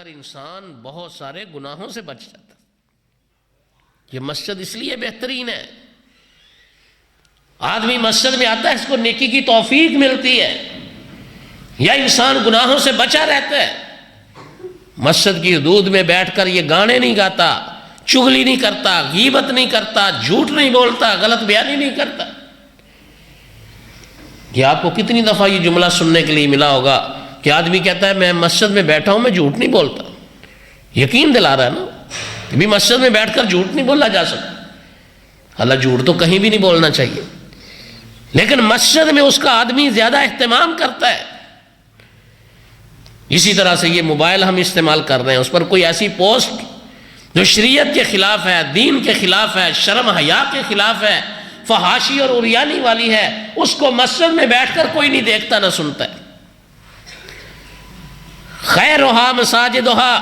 کر انسان بہت سارے گناہوں سے بچ جاتا. یہ مسجد اس لیے بہترین ہے. آدمی مسجد میں آتا ہے اس کو نیکی کی توفیق ملتی ہے، یا انسان گناہوں سے بچا رہتا ہے. مسجد کی حدود میں بیٹھ کر یہ گانے نہیں گاتا، چغلی نہیں کرتا، غیبت نہیں کرتا، جھوٹ نہیں بولتا، غلط بیانی نہیں کرتا. یہ آپ کو کتنی دفعہ یہ جملہ سننے کے لیے ملا ہوگا کہ آدمی کہتا ہے میں مسجد میں بیٹھا ہوں میں جھوٹ نہیں بولتا. یقین دلا رہا ہے نا کہ بھی مسجد میں بیٹھ کر جھوٹ نہیں بولا جا سکتا. اللہ جھوٹ تو کہیں بھی نہیں بولنا چاہیے، لیکن مسجد میں اس کا آدمی زیادہ اہتمام کرتا ہے. اسی طرح سے یہ موبائل ہم استعمال کر رہے ہیں، اس پر کوئی ایسی پوسٹ جو شریعت کے خلاف ہے، دین کے خلاف ہے، شرم حیا کے خلاف ہے، فحاشی اور عریانی والی ہے، اس کو مسجد میں بیٹھ کر کوئی نہیں دیکھتا نہ سنتا ہے. خیرھا مساجدھا،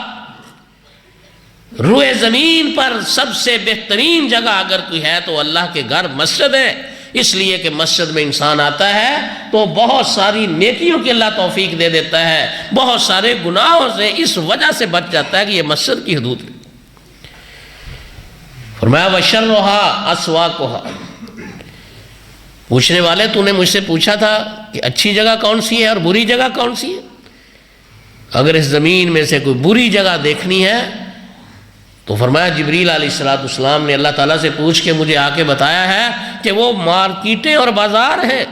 روئے زمین پر سب سے بہترین جگہ اگر کوئی ہے تو اللہ کے گھر مسجد ہے. اس لیے کہ مسجد میں انسان آتا ہے تو بہت ساری نیکیوں کی اللہ توفیق دے دیتا ہے، بہت سارے گناہوں سے اس وجہ سے بچ جاتا ہے کہ یہ مسجد کی حدود ہے. فرمایا وشرھا اسواقھا. پوچھنے والے تو نے مجھ سے پوچھا تھا کہ اچھی جگہ کون سی ہے اور بری جگہ کون سی ہے. اگر اس زمین میں سے کوئی بری جگہ دیکھنی ہے تو فرمایا جبریل علیہ السلام نے اللہ تعالیٰ سے پوچھ کے مجھے آ کے بتایا ہے کہ وہ مارکیٹیں اور بازار ہیں.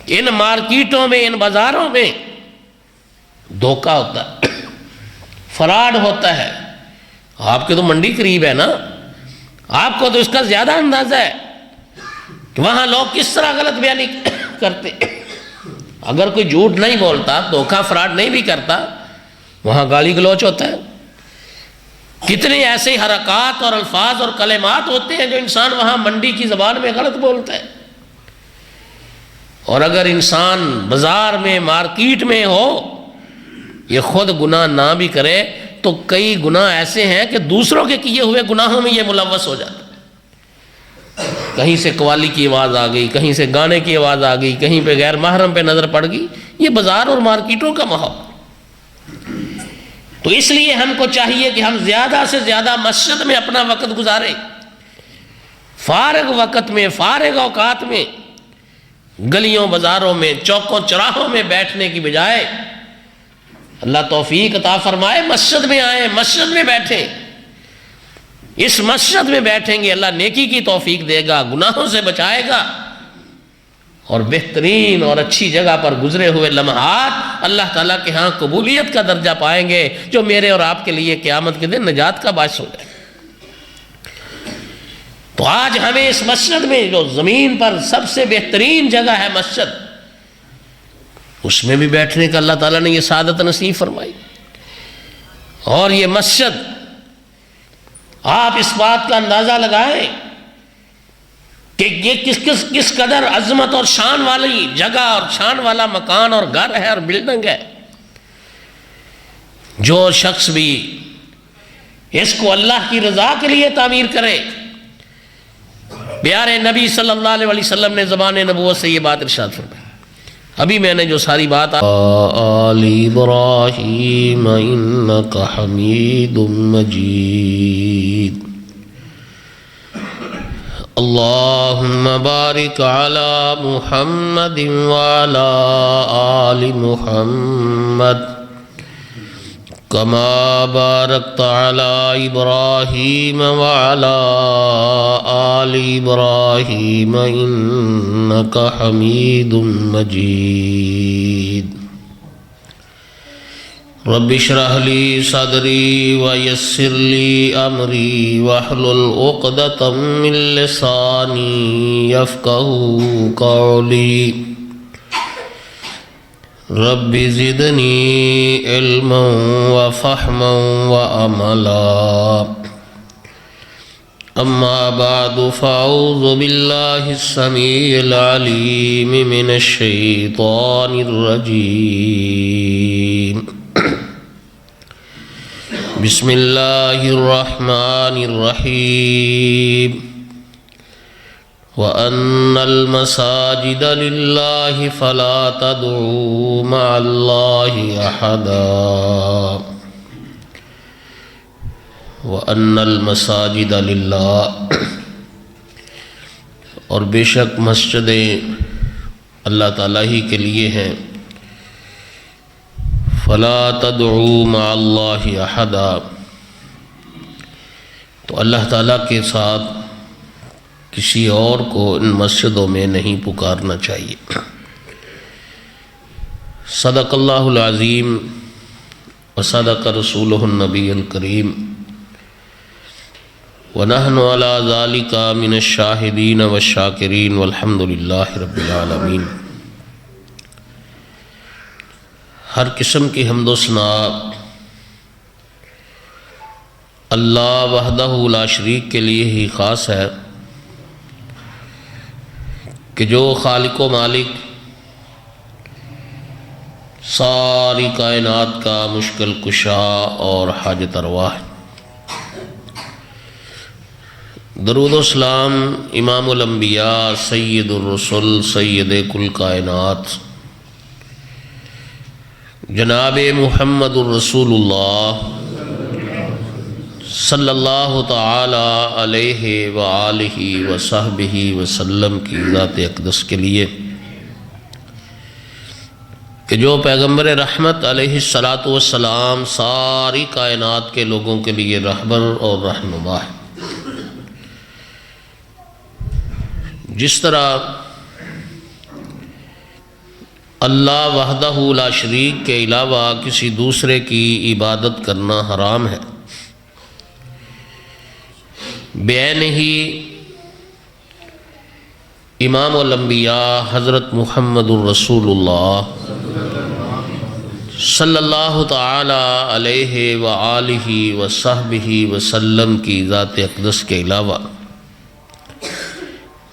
ان مارکیٹوں میں، ان بازاروں میں دھوکہ ہوتا ہے، فراڈ ہوتا ہے. آپ کے تو منڈی قریب ہے نا، آپ کو تو اس کا زیادہ اندازہ ہے کہ وہاں لوگ کس طرح غلط بیانی کرتے. اگر کوئی جھوٹ نہیں بولتا، دھوکہ فراڈ نہیں بھی کرتا، وہاں گالی گلوچ ہوتا ہے. کتنے ایسے حرکات اور الفاظ اور کلمات ہوتے ہیں جو انسان وہاں منڈی کی زبان میں غلط بولتا ہے. اور اگر انسان بازار میں، مارکیٹ میں ہو، یہ خود گناہ نہ بھی کرے تو کئی گناہ ایسے ہیں کہ دوسروں کے کیے ہوئے گناہوں میں یہ ملوث ہو جاتا ہے. کہیں سے قوالی کی آواز آ گئی، کہیں سے گانے کی آواز آ گئی، کہیں پہ غیر محرم پہ نظر پڑ گئی. یہ بازار اور مارکیٹوں کا ماحول. تو اس لیے ہم کو چاہیے کہ ہم زیادہ سے زیادہ مسجد میں اپنا وقت گزاریں. فارغ وقت میں، فارغ اوقات میں گلیوں بازاروں میں، چوکوں چراہوں میں بیٹھنے کی بجائے اللہ توفیق عطا فرمائے مسجد میں آئیں، مسجد میں بیٹھیں. اس مسجد میں بیٹھیں گے اللہ نیکی کی توفیق دے گا، گناہوں سے بچائے گا، اور بہترین اور اچھی جگہ پر گزرے ہوئے لمحات اللہ تعالیٰ کے ہاں قبولیت کا درجہ پائیں گے، جو میرے اور آپ کے لیے قیامت کے دن نجات کا باعث ہو جائے. تو آج ہمیں اس مسجد میں، جو زمین پر سب سے بہترین جگہ ہے مسجد، اس میں بھی بیٹھنے کا اللہ تعالیٰ نے یہ سعادت نصیب فرمائی. اور یہ مسجد، آپ اس بات کا اندازہ لگائیں کہ یہ کس قدر عظمت اور شان والی جگہ اور شان والا مکان اور گھر ہے اور بلڈنگ ہے. جو شخص بھی اس کو اللہ کی رضا کے لیے تعمیر کرے، پیارے نبی صلی اللہ علیہ وسلم نے زبان نبوت سے یہ بات ارشاد فرمائی. ابھی میں نے جو ساری بات آل ابراہیم انک حمید مجید، اللہم بارک علی محمد وعلی آل محمد کما بارکت علی ابراہیم وعلی آل ابراہیم انک حمید مجید. رب اشرح لی صدری ویسر لی امری واحلل عقدۃ من لسانی یفقہوا قولی. رب زدنی علما وفہما وعملا. اما بعد فاعوذ باللہ السمیع العلیم من الشیطان الرجیم. بسم اللہ الرحمن الرحیم. وَأَنَّ الْمَسَاجِدَ لِلَّهِ فَلَا تَدْعُوا مَعَ اللَّهِ أَحَدًا وَأَنَّ الْمَسَاجِدَ لِلَّهِ، اور بے شک مسجدیں اللہ تعالیٰ ہی کے لیے ہیں. فَلَا تَدْعُوا مَعَ اللَّهِ أَحَدًا، تو اللہ تعالیٰ کے ساتھ کسی اور کو ان مسجدوں میں نہیں پکارنا چاہیے. صدق اللہ العظیم وصدق رسولہ النبی الکریم، ونحن علی ذالک من الشاہدین والشاکرین والحمد للہ رب العالمین. ہر قسم کی حمد و ثنا اللہ وحدہ لا شریک کے لیے ہی خاص ہے، کہ جو خالق و مالک ساری کائنات کا مشکل کشا اور حاجت روا ہے. درود و سلام امام الانبیاء سید الرسل سید کل کائنات جناب محمد الرسول اللہ صلی اللہ تعالی علیہ وآلہ وصحبہ وسلم کی ذات اقدس کے لیے، کہ جو پیغمبر رحمت علیہ السلام ساری کائنات کے لوگوں کے لیے رہبر اور رہنما ہے. جس طرح اللہ وحدہ لا شریک کے علاوہ کسی دوسرے کی عبادت کرنا حرام ہے، بعین ہی امام الانبیاء حضرت محمد الرسول اللہ صلی اللہ تعالی علیہ وآلہ وصحبہ وسلم کی ذات اقدس کے علاوہ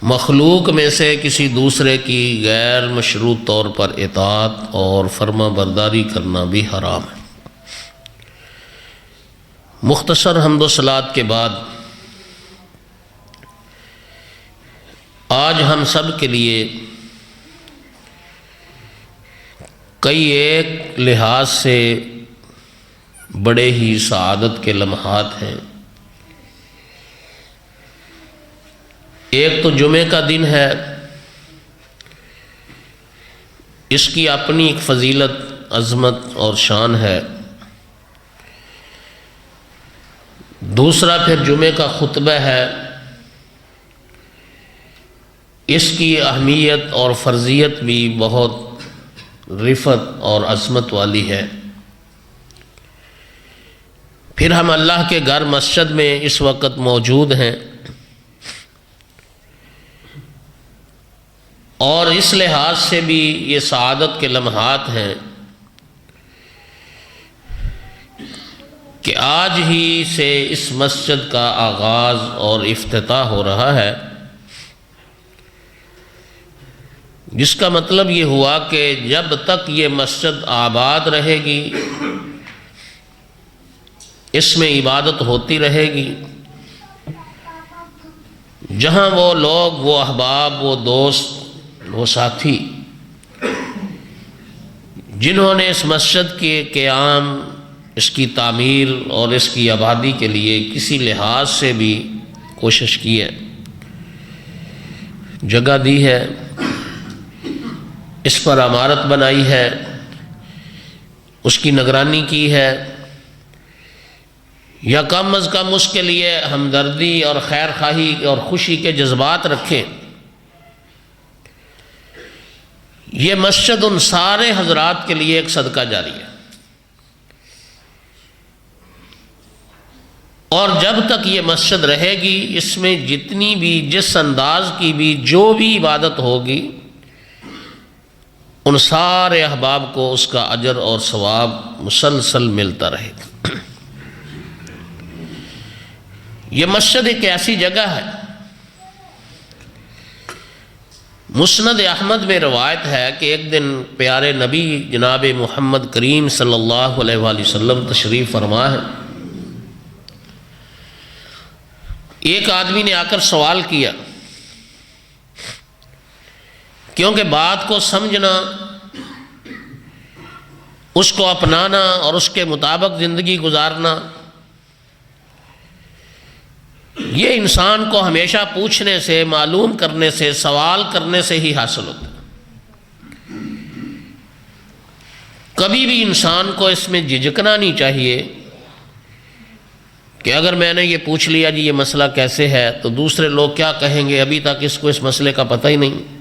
مخلوق میں سے کسی دوسرے کی غیر مشروط طور پر اطاعت اور فرما برداری کرنا بھی حرام ہے. مختصر حمد و صلوات کے بعد آج ہم سب کے لیے کئی ایک لحاظ سے بڑے ہی سعادت کے لمحات ہیں. ایک تو جمعے کا دن ہے، اس کی اپنی ایک فضیلت، عظمت اور شان ہے. دوسرا پھر جمعے کا خطبہ ہے، اس کی اہمیت اور فرضیت بھی بہت رفعت اور عظمت والی ہے. پھر ہم اللہ کے گھر مسجد میں اس وقت موجود ہیں، اور اس لحاظ سے بھی یہ سعادت کے لمحات ہیں کہ آج ہی سے اس مسجد کا آغاز اور افتتاح ہو رہا ہے، جس کا مطلب یہ ہوا کہ جب تک یہ مسجد آباد رہے گی، اس میں عبادت ہوتی رہے گی، جہاں وہ لوگ، وہ احباب، وہ دوست، وہ ساتھی جنہوں نے اس مسجد کے قیام، اس کی تعمیر اور اس کی آبادی کے لیے کسی لحاظ سے بھی کوشش کی ہے، جگہ دی ہے، اس پر عمارت بنائی ہے، اس کی نگرانی کی ہے، یا کم از کم اس کے لیے ہمدردی اور خیر خواہی اور خوشی کے جذبات رکھیں، یہ مسجد ان سارے حضرات کے لیے ایک صدقہ جاری ہے. اور جب تک یہ مسجد رہے گی، اس میں جتنی بھی، جس انداز کی بھی جو بھی عبادت ہوگی، ان سارے احباب کو اس کا اجر اور ثواب مسلسل ملتا رہے گا. یہ مسجد ایک ایسی جگہ ہے، مسند احمد میں روایت ہے کہ ایک دن پیارے نبی جناب محمد کریم صلی اللہ علیہ وآلہ وسلم تشریف فرما ہے. ایک آدمی نے آ کر سوال کیا کیونکہ بات کو سمجھنا، اس کو اپنانا اور اس کے مطابق زندگی گزارنا، یہ انسان کو ہمیشہ پوچھنے سے، معلوم کرنے سے، سوال کرنے سے ہی حاصل ہوتا ہے۔ کبھی بھی انسان کو اس میں جھجکنا نہیں چاہیے کہ اگر میں نے یہ پوچھ لیا جی یہ مسئلہ کیسے ہے تو دوسرے لوگ کیا کہیں گے، ابھی تک اس کو اس مسئلے کا پتہ ہی نہیں۔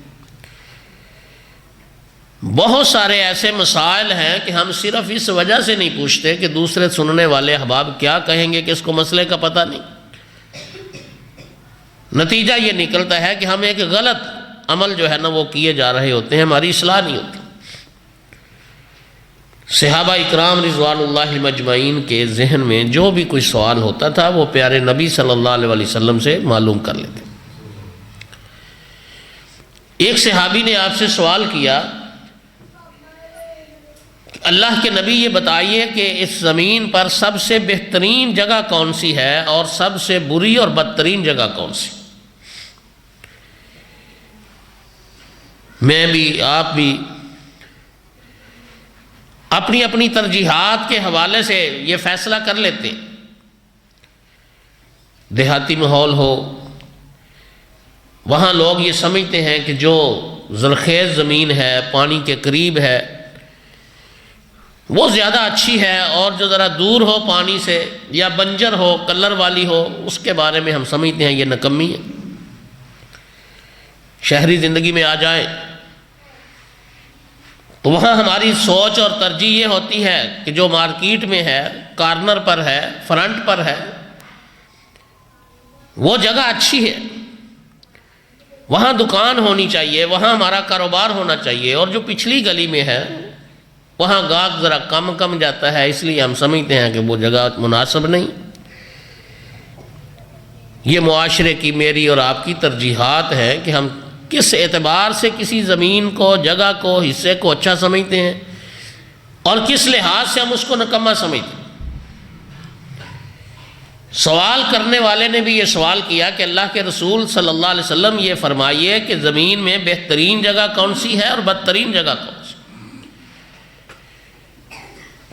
بہت سارے ایسے مسائل ہیں کہ ہم صرف اس وجہ سے نہیں پوچھتے کہ دوسرے سننے والے احباب کیا کہیں گے کہ اس کو مسئلے کا پتہ نہیں۔ نتیجہ یہ نکلتا ہے کہ ہم ایک غلط عمل جو ہے نا وہ کیے جا رہے ہوتے ہیں، ہماری اصلاح نہیں ہوتی۔ صحابہ اکرام رضوان اللہ مجمعین کے ذہن میں جو بھی کوئی سوال ہوتا تھا وہ پیارے نبی صلی اللہ علیہ وسلم سے معلوم کر لیتے۔ ایک صحابی نے آپ سے سوال کیا کہ اللہ کے نبی یہ بتائیے کہ اس زمین پر سب سے بہترین جگہ کون سی ہے اور سب سے بری اور بدترین جگہ کون سی؟ میں بھی، آپ بھی اپنی اپنی ترجیحات کے حوالے سے یہ فیصلہ کر لیتے ہیں۔ دیہاتی ماحول ہو، وہاں لوگ یہ سمجھتے ہیں کہ جو زرخیز زمین ہے، پانی کے قریب ہے، وہ زیادہ اچھی ہے، اور جو ذرا دور ہو پانی سے یا بنجر ہو، کلر والی ہو، اس کے بارے میں ہم سمجھتے ہیں یہ نکمی ہے۔ شہری زندگی میں آ جائیں تو وہاں ہماری سوچ اور ترجیح یہ ہوتی ہے کہ جو مارکیٹ میں ہے، کارنر پر ہے، فرنٹ پر ہے، وہ جگہ اچھی ہے، وہاں دکان ہونی چاہیے، وہاں ہمارا کاروبار ہونا چاہیے، اور جو پچھلی گلی میں ہے وہاں گاہک ذرا کم جاتا ہے، اس لیے ہم سمجھتے ہیں کہ وہ جگہ مناسب نہیں۔ یہ معاشرے کی، میری اور آپ کی ترجیحات ہیں کہ ہم کس اعتبار سے کسی زمین کو، جگہ کو، حصے کو اچھا سمجھتے ہیں اور کس لحاظ سے ہم اس کو نکما سمجھتے ہیں۔ سوال کرنے والے نے بھی یہ سوال کیا کہ اللہ کے رسول صلی اللہ علیہ وسلم یہ فرمائیے کہ زمین میں بہترین جگہ کون سی ہے اور بدترین جگہ کون سی؟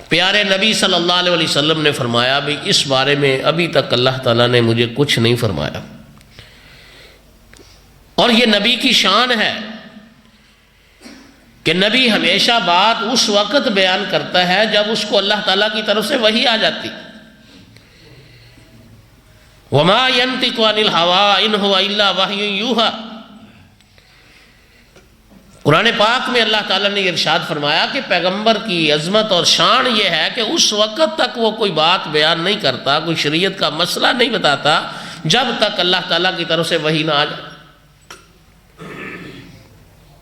پیارے نبی صلی اللہ علیہ وسلم نے فرمایا بھی اس بارے میں ابھی تک اللہ تعالیٰ نے مجھے کچھ نہیں فرمایا، اور یہ نبی کی شان ہے کہ نبی ہمیشہ بات اس وقت بیان کرتا ہے جب اس کو اللہ تعالیٰ کی طرف سے وحی آ جاتی۔ وَمَا يَنْطِقُ عَنِ الْهَوَىٰ إِنْ هُوَ إِلَّا وَحْيٌ يُوحَىٰ۔ قرآن پاک میں اللہ تعالیٰ نے ارشاد فرمایا کہ پیغمبر کی عظمت اور شان یہ ہے کہ اس وقت تک وہ کوئی بات بیان نہیں کرتا، کوئی شریعت کا مسئلہ نہیں بتاتا جب تک اللہ تعالیٰ کی طرف سے وحی نہ آ جائے۔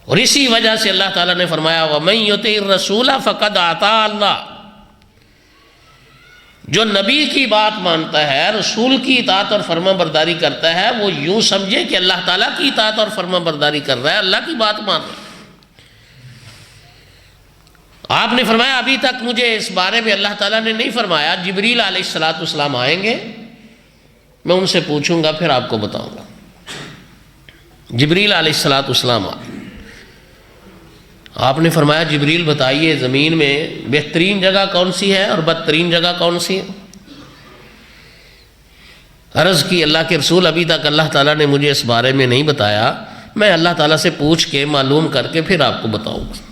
اور اسی وجہ سے اللہ تعالیٰ نے فرمایا وَمَن يُطِعِ الرَّسُولَ فَقَدْ أَطَاعَ اللَّهَ۔ جو نبی کی بات مانتا ہے، رسول کی اطاعت اور فرما برداری کرتا ہے، وہ یوں سمجھے کہ اللہ تعالیٰ کی اطاعت اور فرما برداری کر رہا ہے، اللہ کی بات مان رہا ہے۔ آپ نے فرمایا ابھی تک مجھے اس بارے میں اللہ تعالیٰ نے نہیں فرمایا، جبریل علیہ السلام آئیں گے، میں ان سے پوچھوں گا پھر آپ کو بتاؤں گا۔ جبریل علیہ السلام آپ نے فرمایا جبریل بتائیے زمین میں بہترین جگہ کون سی ہے اور بدترین جگہ کون سی ہے؟ عرض کی اللہ کے رسول ابھی تک اللہ تعالیٰ نے مجھے اس بارے میں نہیں بتایا، میں اللہ تعالیٰ سے پوچھ کے معلوم کر کے پھر آپ کو بتاؤں گا۔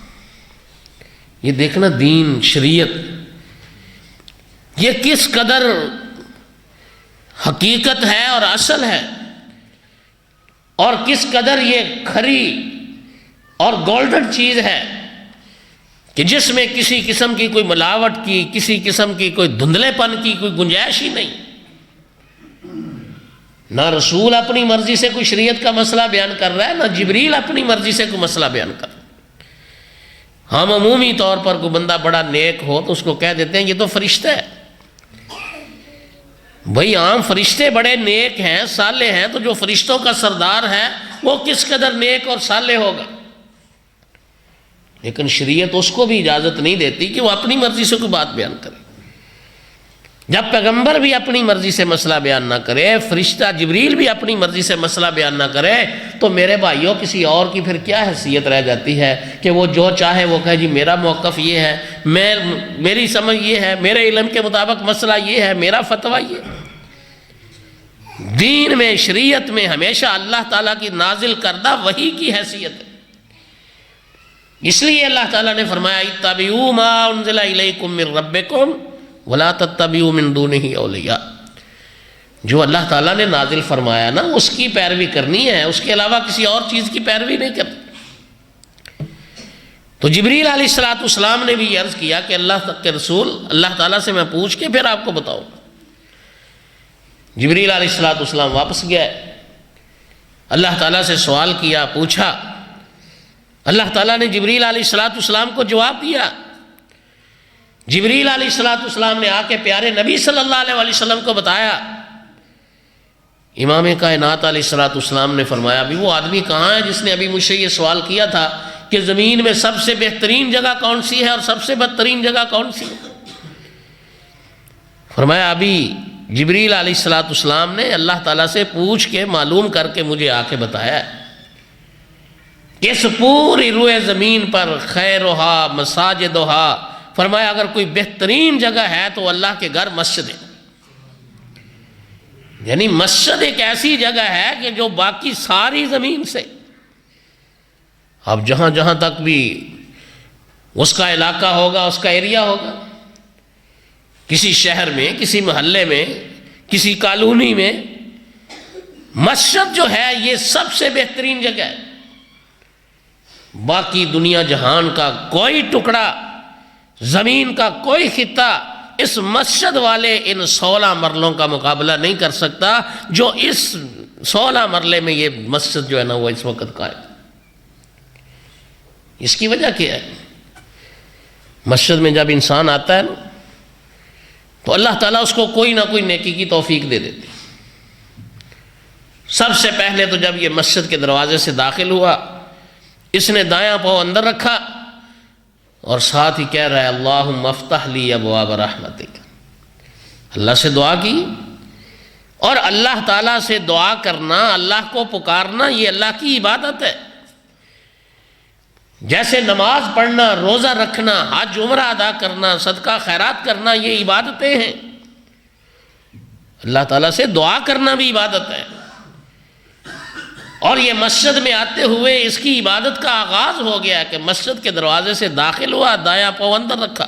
یہ دیکھنا دین، شریعت، یہ کس قدر حقیقت ہے اور اصل ہے، اور کس قدر یہ کھری اور گولڈن چیز ہے کہ جس میں کسی قسم کی کوئی ملاوٹ کی، کسی قسم کی کوئی دھندلے پن کی کوئی گنجائش ہی نہیں۔ نہ رسول اپنی مرضی سے کوئی شریعت کا مسئلہ بیان کر رہا ہے، نہ جبریل اپنی مرضی سے کوئی مسئلہ بیان کر رہا ہے۔ ہم عمومی طور پر کوئی بندہ بڑا نیک ہو تو اس کو کہہ دیتے ہیں یہ تو فرشتہ ہے۔ بھئی عام فرشتے بڑے نیک ہیں، صالح ہیں، تو جو فرشتوں کا سردار ہے وہ کس قدر نیک اور صالح ہوگا؟ لیکن شریعت اس کو بھی اجازت نہیں دیتی کہ وہ اپنی مرضی سے کوئی بات بیان کرے۔ جب پیغمبر بھی اپنی مرضی سے مسئلہ بیان نہ کرے، فرشتہ جبریل بھی اپنی مرضی سے مسئلہ بیان نہ کرے، تو میرے بھائیوں کسی اور کی پھر کیا حیثیت رہ جاتی ہے کہ وہ جو چاہے وہ کہے جی میرا موقف یہ ہے، میری سمجھ یہ ہے، میرے علم کے مطابق مسئلہ یہ ہے، میرا فتویٰ یہ ہے۔ دین میں، شریعت میں ہمیشہ اللہ تعالیٰ کی نازل کردہ وحی کی حیثیت ہے۔ اس لیے اللہ تعالیٰ نے فرمایا اتبعوا ما انزل الیکم من ربکم ولا تتبعوا من دونہ اولیاء، جو اللہ تعالیٰ نے نازل فرمایا نا اس کی پیروی کرنی ہے، اس کے علاوہ کسی اور چیز کی پیروی نہیں کرنی۔ تو جبریل علیہ السلام نے بھی یہ عرض کیا کہ اللہ کے رسول، اللہ تعالیٰ سے میں پوچھ کے پھر آپ کو بتاؤں۔ جبریل علیہ السلام واپس گئے، اللہ تعالیٰ سے سوال کیا، پوچھا، اللہ تعالیٰ نے جبریل علیہ السلام کو جواب دیا۔ جبریل علیہ السلام نے آ کے پیارے نبی صلی اللہ علیہ وسلم کو بتایا۔ امام کائنات علیہ السلام نے فرمایا ابھی وہ آدمی کہاں ہے جس نے ابھی مجھ سے یہ سوال کیا تھا کہ زمین میں سب سے بہترین جگہ کون سی ہے اور سب سے بدترین جگہ کون سی ہے؟ فرمایا ابھی جبریل علیہ السلام نے اللہ تعالیٰ سے پوچھ کے معلوم کر کے مجھے آ کے بتایا ہے کہ اس پوری روئے زمین پر خیرہا مساجدہا، فرمایا اگر کوئی بہترین جگہ ہے تو اللہ کے گھر مسجد ہے۔ یعنی مسجد ایک ایسی جگہ ہے کہ جو باقی ساری زمین سے، اب جہاں جہاں تک بھی اس کا علاقہ ہوگا، اس کا ایریا ہوگا، کسی شہر میں، کسی محلے میں، کسی کالونی میں، مسجد جو ہے یہ سب سے بہترین جگہ ہے۔ باقی دنیا جہان کا کوئی ٹکڑا، زمین کا کوئی خطہ اس مسجد والے ان 16 مرلوں کا مقابلہ نہیں کر سکتا جو اس 16 مرلے میں یہ مسجد جو ہے نا وہ اس وقت قائم۔ اس کی وجہ کیا ہے؟ مسجد میں جب انسان آتا ہے نا تو اللہ تعالیٰ اس کو کوئی نہ کوئی نیکی کی توفیق دے دیتے۔ سب سے پہلے تو جب یہ مسجد کے دروازے سے داخل ہوا، اس نے دایاں پاؤں اندر رکھا اور ساتھ ہی کہہ رہا ہے اللہم افتح لی ابواب رحمتک، اللہ سے دعا کی۔ اور اللہ تعالیٰ سے دعا کرنا، اللہ کو پکارنا، یہ اللہ کی عبادت ہے۔ جیسے نماز پڑھنا، روزہ رکھنا، حج عمرہ ادا کرنا، صدقہ خیرات کرنا، یہ عبادتیں ہیں۔ اللہ تعالیٰ سے دعا کرنا بھی عبادت ہے۔ اور یہ مسجد میں آتے ہوئے اس کی عبادت کا آغاز ہو گیا کہ مسجد کے دروازے سے داخل ہوا، دایاں پاؤں اندر رکھا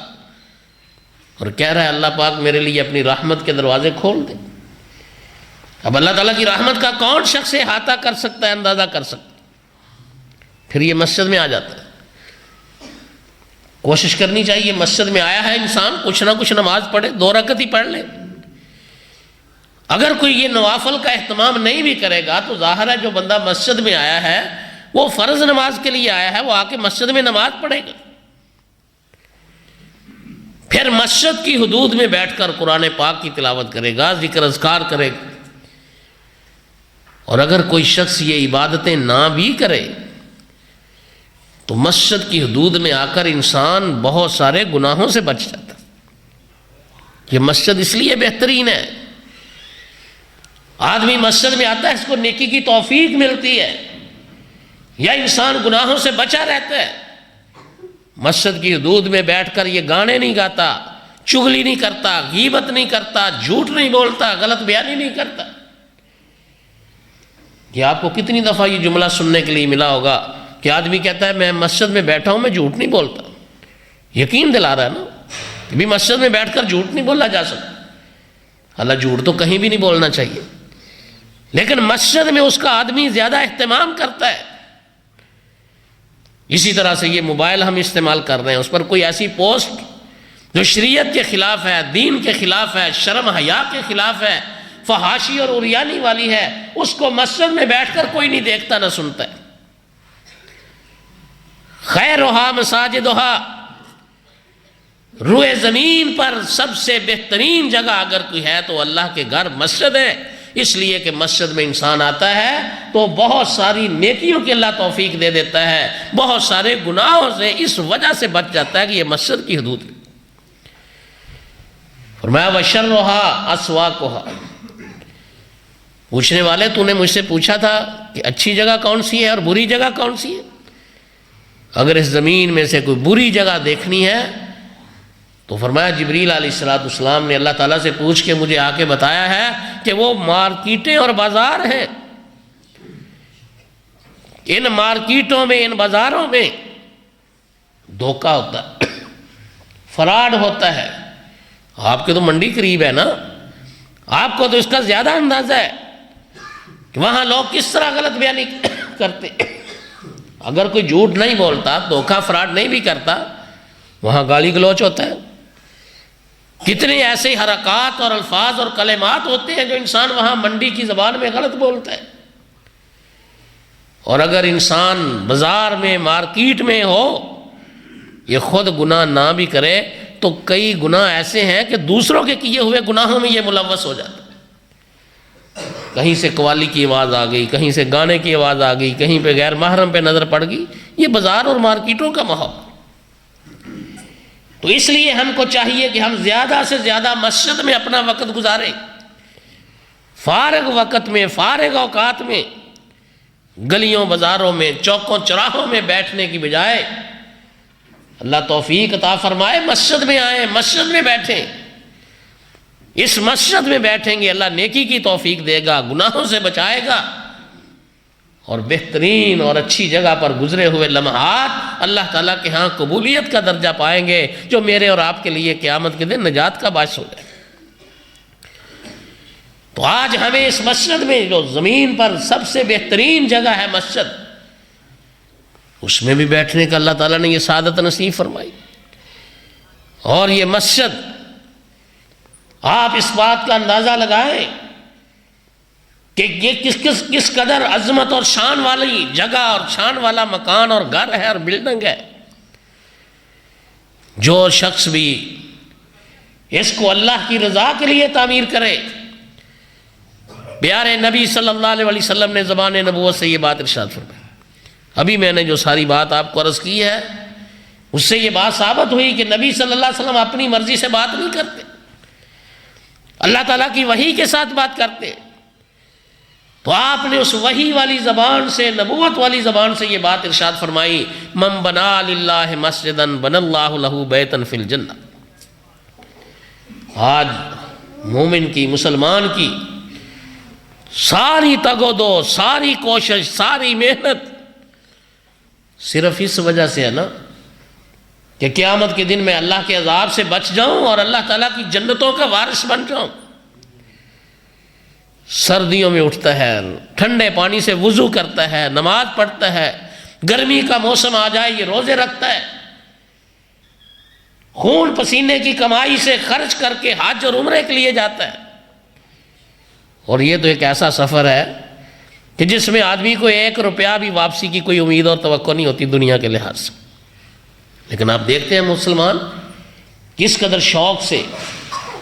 اور کہہ رہا ہے اللہ پاک میرے لیے اپنی رحمت کے دروازے کھول دے۔ اب اللہ تعالیٰ کی رحمت کا کون شخص احاطہ کر سکتا ہے، اندازہ کر سکتا ہے؟ پھر یہ مسجد میں آ جاتا ہے۔ کوشش کرنی چاہیے مسجد میں آیا ہے انسان، کچھ نہ کچھ نماز پڑھے، 2 رکعت ہی پڑھ لے۔ اگر کوئی یہ نوافل کا اہتمام نہیں بھی کرے گا تو ظاہر ہے جو بندہ مسجد میں آیا ہے وہ فرض نماز کے لیے آیا ہے، وہ آ کے مسجد میں نماز پڑھے گا۔ پھر مسجد کی حدود میں بیٹھ کر قرآن پاک کی تلاوت کرے گا، ذکر اذکار کرے گا۔ اور اگر کوئی شخص یہ عبادتیں نہ بھی کرے تو مسجد کی حدود میں آ کر انسان بہت سارے گناہوں سے بچ جاتا ہے۔ یہ مسجد اس لیے بہترین ہے، آدمی مسجد میں آتا ہے اس کو نیکی کی توفیق ملتی ہے، یا انسان گناہوں سے بچا رہتا ہے۔ مسجد کی حدود میں بیٹھ کر یہ گانے نہیں گاتا، چغلی نہیں کرتا، غیبت نہیں کرتا، جھوٹ نہیں بولتا، غلط بیانی نہیں کرتا۔ یہ آپ کو کتنی دفعہ یہ جملہ سننے کے لیے ملا ہوگا کہ آدمی کہتا ہے میں مسجد میں بیٹھا ہوں، میں جھوٹ نہیں بولتا۔ یقین دلا رہا ہے نا کہ بھی مسجد میں بیٹھ کر جھوٹ نہیں بولا جا سکتا۔ اللہ جھوٹ تو کہیں بھی نہیں بولنا چاہیے، لیکن مسجد میں اس کا آدمی زیادہ اہتمام کرتا ہے۔ اسی طرح سے یہ موبائل ہم استعمال کر رہے ہیں، اس پر کوئی ایسی پوسٹ جو شریعت کے خلاف ہے، دین کے خلاف ہے، شرم حیا کے خلاف ہے، فحاشی اور عریانی والی ہے، اس کو مسجد میں بیٹھ کر کوئی نہیں دیکھتا نہ سنتا ہے۔ خیرہا مساجدہا، روئے زمین پر سب سے بہترین جگہ اگر کوئی ہے تو اللہ کے گھر مسجد ہے، اس لیے کہ مسجد میں انسان آتا ہے تو بہت ساری نیکیوں کی اللہ توفیق دے دیتا ہے، بہت سارے گناہوں سے اس وجہ سے بچ جاتا ہے کہ یہ مسجد کی حدود ہے۔ فرمایا وَشَرُّهَا أَسْوَاقُهَا، پوچھنے والے تو نے مجھ سے پوچھا تھا کہ اچھی جگہ کون سی ہے اور بری جگہ کون سی ہے؟ اگر اس زمین میں سے کوئی بری جگہ دیکھنی ہے تو فرمایا جبریل علیہ السلام نے اللہ تعالیٰ سے پوچھ کے مجھے آ کے بتایا ہے کہ وہ مارکیٹیں اور بازار ہیں۔ ان مارکیٹوں میں، ان بازاروں میں دھوکہ ہوتا ہے، فراڈ ہوتا ہے۔ آپ کے تو منڈی قریب ہے نا، آپ کو تو اس کا زیادہ اندازہ ہے کہ وہاں لوگ کس طرح غلط بیانی کرتے۔ اگر کوئی جھوٹ نہیں بولتا، دھوکہ فراڈ نہیں بھی کرتا، وہاں گالی گلوچ ہوتا ہے۔ کتنے ایسے حرکات اور الفاظ اور کلمات ہوتے ہیں جو انسان وہاں منڈی کی زبان میں غلط بولتا ہے۔ اور اگر انسان بازار میں، مارکیٹ میں ہو، یہ خود گناہ نہ بھی کرے تو کئی گناہ ایسے ہیں کہ دوسروں کے کیے ہوئے گناہوں میں یہ ملوث ہو جاتا ہے۔ کہیں سے قوالی کی آواز آ گئی، کہیں سے گانے کی آواز آ گئی، کہیں پہ غیر محرم پہ نظر پڑ گئی، یہ بازار اور مارکیٹوں کا ماحول۔ تو اس لیے ہم کو چاہیے کہ ہم زیادہ سے زیادہ مسجد میں اپنا وقت گزاریں، فارغ وقت میں، فارغ اوقات میں گلیوں بازاروں میں، چوکوں چراہوں میں بیٹھنے کی بجائے اللہ توفیق عطا فرمائے مسجد میں آئیں، مسجد میں بیٹھیں۔ اس مسجد میں بیٹھیں گے اللہ نیکی کی توفیق دے گا، گناہوں سے بچائے گا، اور بہترین اور اچھی جگہ پر گزرے ہوئے لمحات اللہ تعالیٰ کے ہاں قبولیت کا درجہ پائیں گے، جو میرے اور آپ کے لیے قیامت کے دن نجات کا باعث ہو جائے۔ تو آج ہمیں اس مسجد میں، جو زمین پر سب سے بہترین جگہ ہے مسجد، اس میں بھی بیٹھنے کا اللہ تعالیٰ نے یہ سعادت نصیب فرمائی۔ اور یہ مسجد، آپ اس بات کا اندازہ لگائیں کہ یہ کس قدر عظمت اور شان والی جگہ اور شان والا مکان اور گھر ہے اور بلڈنگ ہے۔ جو شخص بھی اس کو اللہ کی رضا کے لیے تعمیر کرے، پیارے نبی صلی اللہ علیہ وسلم نے زبان نبوت سے یہ بات ارشاد فرمائی۔ ابھی میں نے جو ساری بات آپ کو عرض کی ہے، اس سے یہ بات ثابت ہوئی کہ نبی صلی اللہ علیہ وسلم اپنی مرضی سے بات نہیں کرتے، اللہ تعالیٰ کی وحی کے ساتھ بات کرتے۔ تو آپ نے اس وحی والی زبان سے، نبوت والی زبان سے یہ بات ارشاد فرمائی، من بنا للہ مسجدا بنى اللہ لہ بیتا فی الجنہ۔ آج مومن کی، مسلمان کی ساری تگ و دو، ساری کوشش، ساری محنت صرف اس وجہ سے ہے نا کہ قیامت کے دن میں اللہ کے عذاب سے بچ جاؤں اور اللہ تعالیٰ کی جنتوں کا وارث بن جاؤں۔ سردیوں میں اٹھتا ہے، ٹھنڈے پانی سے وضو کرتا ہے، نماز پڑھتا ہے، گرمی کا موسم آ جائے یہ روزے رکھتا ہے، خون پسینے کی کمائی سے خرچ کر کے حج اور عمرے کے لیے جاتا ہے۔ اور یہ تو ایک ایسا سفر ہے کہ جس میں آدمی کو 1 روپیہ بھی واپسی کی کوئی امید اور توقع نہیں ہوتی دنیا کے لحاظ سے۔ لیکن آپ دیکھتے ہیں مسلمان کس قدر شوق سے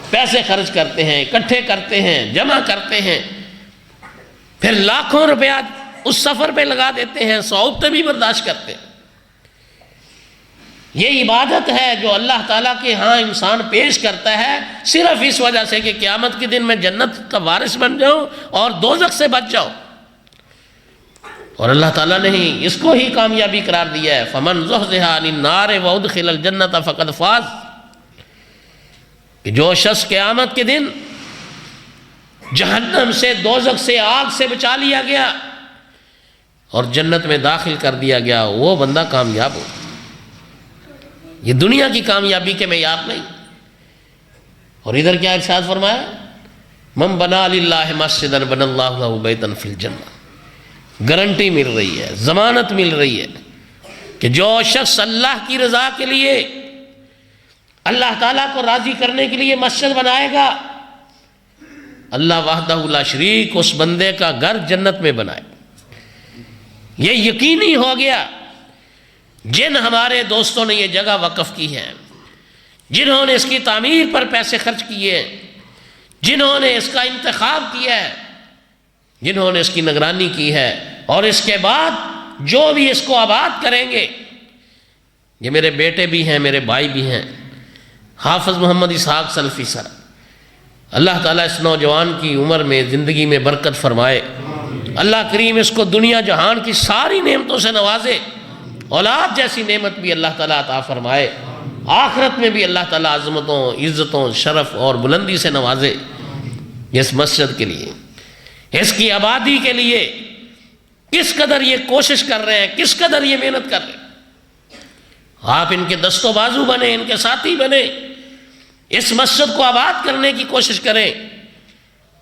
پیسے خرچ کرتے ہیں، اکٹھے کرتے ہیں، جمع کرتے ہیں، پھر لاکھوں روپیہ اس سفر پہ لگا دیتے ہیں، صعوبتیں بھی برداشت کرتے ہیں۔ یہ عبادت ہے جو اللہ تعالیٰ کے ہاں انسان پیش کرتا ہے صرف اس وجہ سے کہ قیامت کے دن میں جنت کا وارث بن جاؤں اور دوزخ سے بچ جاؤں۔ اور اللہ تعالیٰ نے ہی اس کو ہی کامیابی قرار دیا ہے، فَمَنْ زُحْزِحَ عَنِ النَّارِ وَأُدْخِلَ الْجَنَّةَ فَقَدْ فَازَ، کہ جو شخص قیامت کے دن جہنم سے، دوزخ سے، آگ سے بچا لیا گیا اور جنت میں داخل کر دیا گیا، وہ بندہ کامیاب ہو۔ یہ دنیا کی کامیابی کے معیار نہیں۔ اور ادھر کیا ارشاد فرمایا، من بنا للہ مسجدا بنى اللہ لہ بیتا فی الجنہ۔ گارنٹی مل رہی ہے، ضمانت مل رہی ہے کہ جو شخص اللہ کی رضا کے لیے، اللہ تعالیٰ کو راضی کرنے کے لیے مسجد بنائے گا، اللہ وحدہ لا شریک اس بندے کا گھر جنت میں بنائے۔ یہ یقینی ہو گیا۔ جن ہمارے دوستوں نے یہ جگہ وقف کی ہے، جنہوں نے اس کی تعمیر پر پیسے خرچ کیے، جنہوں نے اس کا انتخاب کیا ہے، جنہوں نے اس کی نگرانی کی ہے، اور اس کے بعد جو بھی اس کو آباد کریں گے، یہ میرے بیٹے بھی ہیں، میرے بھائی بھی ہیں، حافظ محمد اسحاق سلفی سر، اللہ تعالیٰ اس نوجوان کی عمر میں زندگی میں برکت فرمائے، اللہ کریم اس کو دنیا جہان کی ساری نعمتوں سے نوازے، اولاد جیسی نعمت بھی اللہ تعالیٰ عطا فرمائے، آخرت میں بھی اللہ تعالیٰ عظمتوں، عزتوں، شرف اور بلندی سے نوازے۔ اس مسجد کے لیے، اس کی آبادی کے لیے کس قدر یہ کوشش کر رہے ہیں، کس قدر یہ محنت کر رہے ہیں۔ آپ ان کے دست و بازو بنے، ان کے ساتھی بنے، اس مسجد کو آباد کرنے کی کوشش کریں۔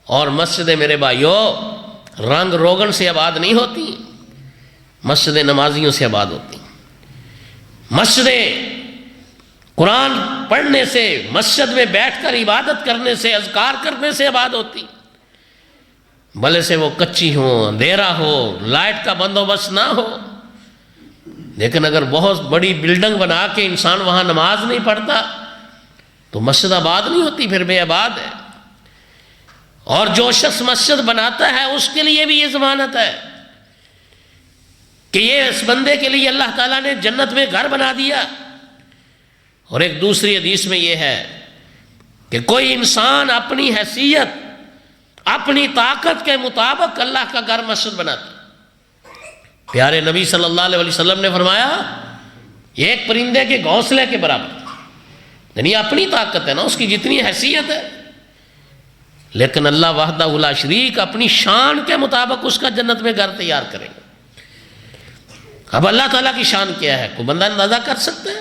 اور مسجدیں میرے بھائیوں رنگ روغن سے آباد نہیں ہوتی، مسجدیں نمازیوں سے آباد ہوتی، مسجدیں قرآن پڑھنے سے، مسجد میں بیٹھ کر عبادت کرنے سے، اذکار کرنے سے آباد ہوتی، بھلے سے وہ کچی ہو، اندھیرا ہو، لائٹ کا بندوبست نہ ہو۔ لیکن اگر بہت بڑی بلڈنگ بنا کے انسان وہاں نماز نہیں پڑھتا تو مسجد آباد نہیں ہوتی، پھر بے آباد ہے۔ اور جو شخص مسجد بناتا ہے اس کے لیے بھی یہ ضمانت ہے کہ یہ اس بندے کے لیے اللہ تعالیٰ نے جنت میں گھر بنا دیا۔ اور ایک دوسری حدیث میں یہ ہے کہ کوئی انسان اپنی حیثیت، اپنی طاقت کے مطابق اللہ کا گھر مسجد بناتا۔ پیارے نبی صلی اللہ علیہ وسلم نے فرمایا ایک پرندے کے گھونسلے کے برابر، یعنی اپنی طاقت ہے نا، اس کی جتنی حیثیت ہے، لیکن اللہ وحدہ لا شریک اپنی شان کے مطابق اس کا جنت میں گھر تیار کرے گا۔ اب اللہ تعالیٰ کی شان کیا ہے، کوئی بندہ اندازہ کر سکتا ہے؟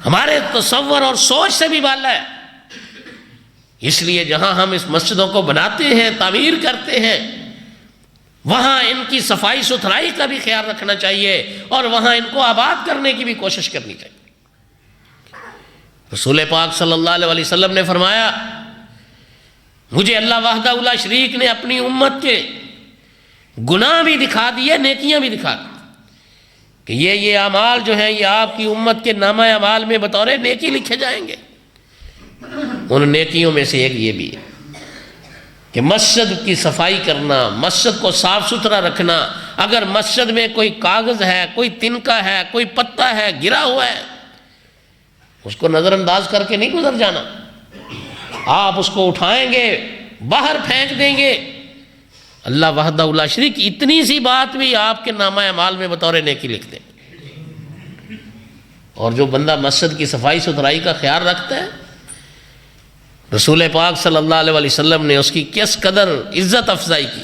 ہمارے تصور اور سوچ سے بھی بالا ہے۔ اس لیے جہاں ہم اس مسجدوں کو بناتے ہیں، تعمیر کرتے ہیں، وہاں ان کی صفائی ستھرائی کا بھی خیال رکھنا چاہیے اور وہاں ان کو آباد کرنے کی بھی کوشش کرنی چاہیے۔ رسول پاک صلی اللہ علیہ وسلم نے فرمایا مجھے اللہ وحدہ لا شریک نے اپنی امت کے گناہ بھی دکھا دیے، نیکیاں بھی دکھا دی کہ یہ اعمال جو ہیں یہ آپ کی امت کے نامہ اعمال میں بطور نیکی لکھے جائیں گے۔ ان نیکیوں میں سے ایک یہ بھی ہے کہ مسجد کی صفائی کرنا، مسجد کو صاف ستھرا رکھنا۔ اگر مسجد میں کوئی کاغذ ہے، کوئی تنکا ہے، کوئی پتا ہے گرا ہوا ہے، اس کو نظر انداز کر کے نہیں گزر جانا، آپ اس کو اٹھائیں گے، باہر پھینک دیں گے۔ اللہ وحدہ لا شریک اتنی سی بات بھی آپ کے نامہ اعمال میں بطور نیکی لکھ دیں۔ اور جو بندہ مسجد کی صفائی ستھرائی کا خیال رکھتا ہے، رسول پاک صلی اللہ علیہ وسلم نے اس کی کس قدر عزت افزائی کی۔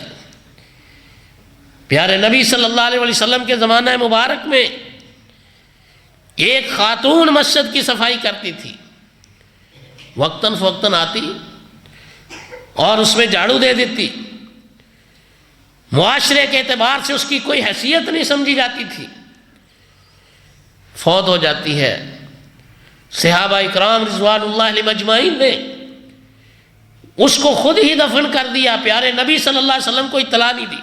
پیارے نبی صلی اللہ علیہ وسلم کے زمانہ مبارک میں ایک خاتون مسجد کی صفائی کرتی تھی، وقتاً فوقتاً آتی اور اس میں جھاڑو دے دیتی۔ معاشرے کے اعتبار سے اس کی کوئی حیثیت نہیں سمجھی جاتی تھی۔ فوت ہو جاتی ہے، صحابہ اکرام رضوان اللہ علیہم اجمعین نے اس کو خود ہی دفن کر دیا، پیارے نبی صلی اللہ علیہ وسلم کو اطلاع نہیں دی۔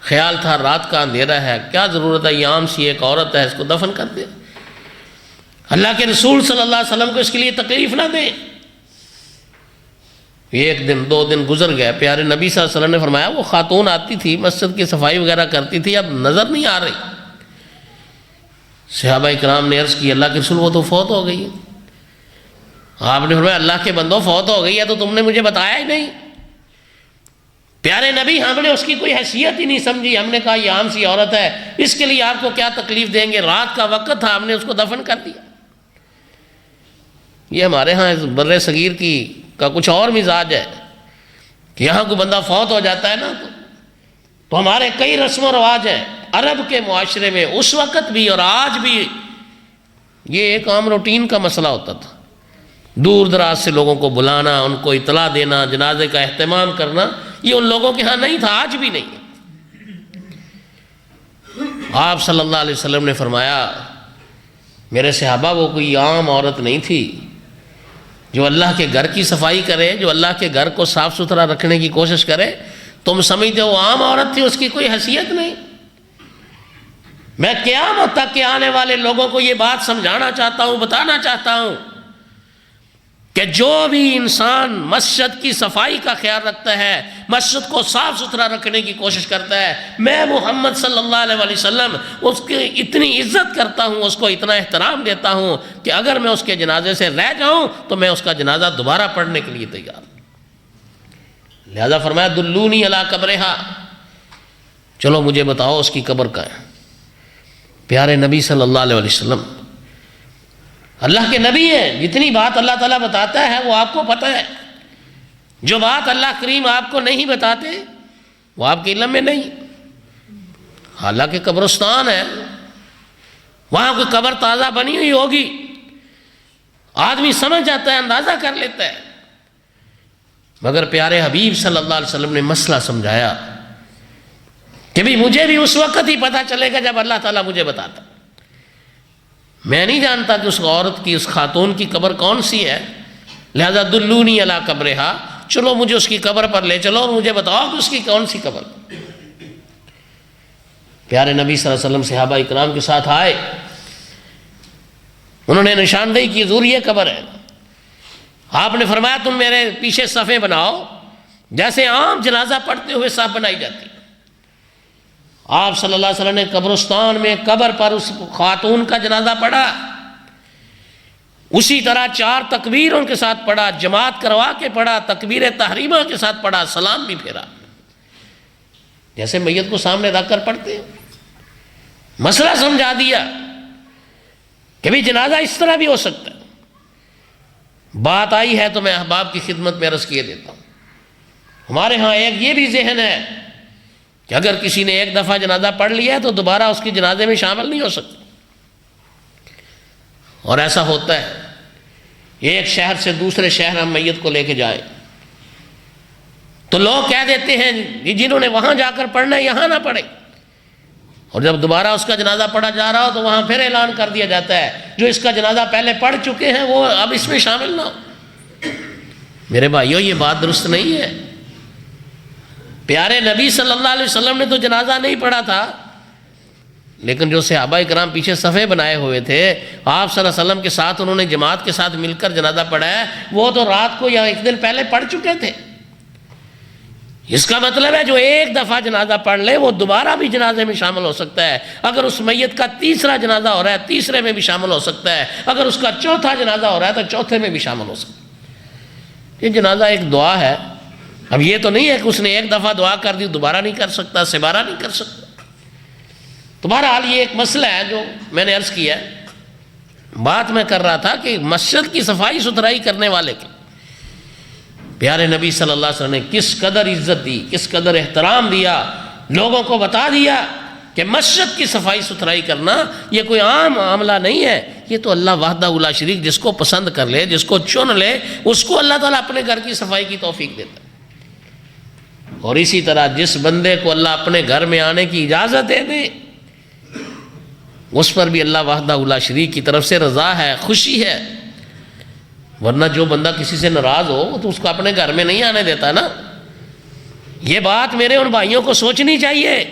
خیال تھا رات کا اندھیرا ہے، کیا ضرورت ہے، یہ عام سی ایک عورت ہے، اس کو دفن کر دے، اللہ کے رسول صلی اللہ علیہ وسلم کو اس کے لیے تکلیف نہ دیں۔ ایک دن دو دن گزر گئے، پیارے نبی صلی اللہ علیہ وسلم نے فرمایا وہ خاتون آتی تھی مسجد کی صفائی وغیرہ کرتی تھی، اب نظر نہیں آ رہی۔ صحابہ کرام نے عرض کی اللہ کے رسول وہ تو فوت ہو گئی ہے۔ آپ نے فرمایا اللہ کے بندوں فوت ہو گئی ہے تو تم نے مجھے بتایا ہی نہیں۔ پیارے نبی ہم نے اس کی کوئی حیثیت ہی نہیں سمجھی، ہم نے کہا یہ عام سی عورت ہے، اس کے لیے آپ کو کیا تکلیف دیں گے، رات کا وقت تھا، ہم نے اس کو دفن کر دیا۔ یہ ہمارے ہاں بر صغیر کا کچھ اور مزاج ہے کہ یہاں کوئی بندہ فوت ہو جاتا ہے نا تو ہمارے کئی رسم و رواج ہیں۔ عرب کے معاشرے میں اس وقت بھی اور آج بھی یہ ایک عام روٹین کا مسئلہ ہوتا تھا، دور دراز سے لوگوں کو بلانا، ان کو اطلاع دینا، جنازے کا اہتمام کرنا، یہ ان لوگوں کے ہاں نہیں تھا، آج بھی نہیں۔ آپ صلی اللہ علیہ وسلم نے فرمایا میرے صحابہ وہ کوئی عام عورت نہیں تھی جو اللہ کے گھر کی صفائی کرے، جو اللہ کے گھر کو صاف ستھرا رکھنے کی کوشش کرے۔ تم سمجھتے ہو عام عورت تھی، اس کی کوئی حیثیت نہیں۔ میں قیامت تک کے آنے والے لوگوں کو یہ بات سمجھانا چاہتا ہوں، بتانا چاہتا ہوں کہ جو بھی انسان مسجد کی صفائی کا خیال رکھتا ہے، مسجد کو صاف ستھرا رکھنے کی کوشش کرتا ہے، میں محمد صلی اللہ علیہ وسلم اس کی اتنی عزت کرتا ہوں، اس کو اتنا احترام دیتا ہوں کہ اگر میں اس کے جنازے سے رہ جاؤں تو میں اس کا جنازہ دوبارہ پڑھنے کے لیے تیار ہوں۔ لہذا فرمایا دلونی علی قبرہا، چلو مجھے بتاؤ اس کی قبر کہاں ہے۔ پیارے نبی صلی اللہ علیہ وسلم اللہ کے نبی ہیں، جتنی بات اللہ تعالیٰ بتاتا ہے وہ آپ کو پتہ ہے، جو بات اللہ کریم آپ کو نہیں بتاتے وہ آپ کے علم میں نہیں۔ حالانکہ قبرستان ہے، وہاں کوئی قبر تازہ بنی ہوئی ہوگی، آدمی سمجھ جاتا ہے، اندازہ کر لیتا ہے، مگر پیارے حبیب صلی اللہ علیہ وسلم نے مسئلہ سمجھایا کہ بھی مجھے بھی اس وقت ہی پتہ چلے گا جب اللہ تعالیٰ مجھے بتاتا۔ میں نہیں جانتا کہ اس عورت کی، اس خاتون کی قبر کون سی ہے، لہذا دلونی علی قبرہا، چلو مجھے اس کی قبر پر لے چلو اور مجھے بتاؤ کہ اس کی کون سی قبر۔ پیارے نبی صلی اللہ علیہ وسلم صحابہ اکرام کے ساتھ آئے، انہوں نے نشاندہی کی حضور یہ قبر ہے۔ آپ نے فرمایا تم میرے پیچھے صفیں بناؤ، جیسے عام جنازہ پڑھتے ہوئے صف بنائی جاتی۔ آپ صلی اللہ علیہ وسلم نے قبرستان میں قبر پر اس خاتون کا جنازہ پڑھا، اسی طرح 4 تکبیروں کے ساتھ پڑھا، جماعت کروا کے پڑھا، تکبیر تحریمہ کے ساتھ پڑھا، سلام بھی پھیرا، جیسے میت کو سامنے رکھ کر پڑھتے ہیں۔ مسئلہ سمجھا دیا کہ بھی جنازہ اس طرح بھی ہو سکتا ہے۔ بات آئی ہے تو میں احباب کی خدمت میں عرض کیے دیتا ہوں، ہمارے ہاں ایک یہ بھی ذہن ہے کہ اگر کسی نے ایک دفعہ جنازہ پڑھ لیا ہے تو دوبارہ اس کی جنازے میں شامل نہیں ہو سکتا، اور ایسا ہوتا ہے۔ ایک شہر سے دوسرے شہر ہم میت کو لے کے جائیں تو لوگ کہہ دیتے ہیں جنہوں نے وہاں جا کر پڑھنا ہے یہاں نہ پڑھے، اور جب دوبارہ اس کا جنازہ پڑھا جا رہا ہو تو وہاں پھر اعلان کر دیا جاتا ہے جو اس کا جنازہ پہلے پڑھ چکے ہیں وہ اب اس میں شامل نہ ہو۔ میرے بھائیو، یہ بات درست نہیں ہے۔ پیارے نبی صلی اللہ علیہ وسلم نے تو جنازہ نہیں پڑھا تھا، لیکن جو صحابہ اکرام پیچھے صفیں بنائے ہوئے تھے، آپ صلی اللہ علیہ وسلم کے ساتھ انہوں نے جماعت کے ساتھ مل کر جنازہ پڑھا ہے، وہ تو رات کو یا ایک دن پہلے پڑھ چکے تھے۔ اس کا مطلب ہے جو ایک دفعہ جنازہ پڑھ لے وہ دوبارہ بھی جنازے میں شامل ہو سکتا ہے۔ اگر اس میت کا تیسرا جنازہ ہو رہا ہے تیسرے میں بھی شامل ہو سکتا ہے، اگر اس کا چوتھا جنازہ ہو رہا ہے تو چوتھے میں بھی شامل ہو سکتا ہے۔ یہ جنازہ ایک دعا ہے، اب یہ تو نہیں ہے کہ اس نے ایک دفعہ دعا کر دی دوبارہ نہیں کر سکتا، سبارہ نہیں کر سکتا۔ تو بہرحال یہ ایک مسئلہ ہے جو میں نے عرض کیا ہے۔ بات میں کر رہا تھا کہ مسجد کی صفائی ستھرائی کرنے والے کی پیارے نبی صلی اللہ علیہ وسلم نے کس قدر عزت دی، کس قدر احترام دیا، لوگوں کو بتا دیا کہ مسجد کی صفائی ستھرائی کرنا یہ کوئی عام معاملہ نہیں ہے، یہ تو اللہ وحدہ لا شریک جس کو پسند کر لے، جس کو چن لے، اس کو اللہ تعالیٰ اپنے گھر کی صفائی کی توفیق دیتا ہے۔ اور اسی طرح جس بندے کو اللہ اپنے گھر میں آنے کی اجازت دے دے اس پر بھی اللہ وحدہ لا شریک کی طرف سے رضا ہے، خوشی ہے۔ ورنہ جو بندہ کسی سے ناراض ہو وہ تو اس کو اپنے گھر میں نہیں آنے دیتا نا۔ یہ بات میرے ان بھائیوں کو سوچنی چاہیے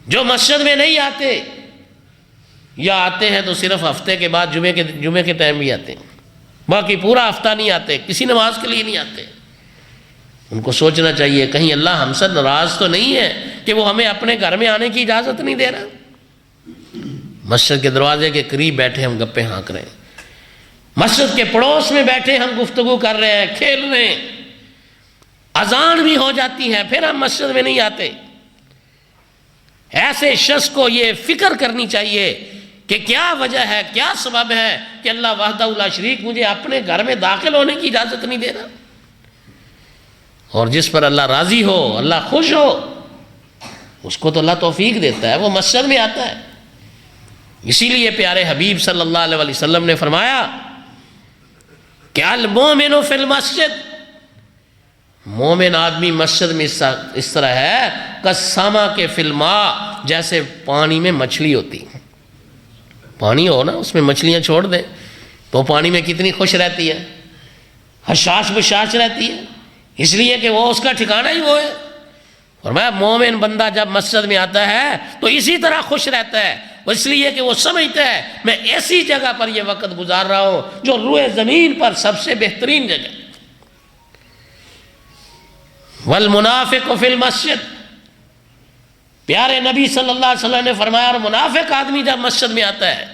جو مسجد میں نہیں آتے، یا آتے ہیں تو صرف ہفتے کے بعد جمعے کے ٹائم بھی آتے ہیں، باقی پورا ہفتہ نہیں آتے، کسی نماز کے لیے نہیں آتے۔ ان کو سوچنا چاہیے کہیں اللہ ہم سے ناراض تو نہیں ہے کہ وہ ہمیں اپنے گھر میں آنے کی اجازت نہیں دے رہا۔ مسجد کے دروازے کے قریب بیٹھے ہم گپے ہانک رہے ہیں، مسجد کے پڑوس میں بیٹھے ہم گفتگو کر رہے ہیں، کھیل رہے ہیں، اذان بھی ہو جاتی ہے پھر ہم مسجد میں نہیں آتے۔ ایسے شخص کو یہ فکر کرنی چاہیے کہ کیا وجہ ہے، کیا سبب ہے کہ اللہ وحدہ لا شریک مجھے اپنے گھر میں داخل ہونے کی اجازت نہیں دے رہا۔ اور جس پر اللہ راضی ہو، اللہ خوش ہو، اس کو تو اللہ توفیق دیتا ہے، وہ مسجد میں آتا ہے۔ اسی لیے پیارے حبیب صلی اللہ علیہ وسلم نے فرمایا کہ المومن فی المسجد، مومن آدمی مسجد میں اس طرح ہے کسامہ کے فی الماء، جیسے پانی میں مچھلی ہوتی، پانی ہو نا اس میں مچھلیاں چھوڑ دیں تو پانی میں کتنی خوش رہتی ہے، حشاش بشاش رہتی ہے، اس لیے کہ وہ اس کا ٹھکانہ ہی وہ ہے۔ فرمایا مومن بندہ جب مسجد میں آتا ہے تو اسی طرح خوش رہتا ہے، وہ اس لیے کہ وہ سمجھتا ہے میں ایسی جگہ پر یہ وقت گزار رہا ہوں جو روئے زمین پر سب سے بہترین جگہ. والمنافق فی المسجد، پیارے نبی صلی اللہ علیہ وسلم نے فرمایا اور منافق آدمی جب مسجد میں آتا ہے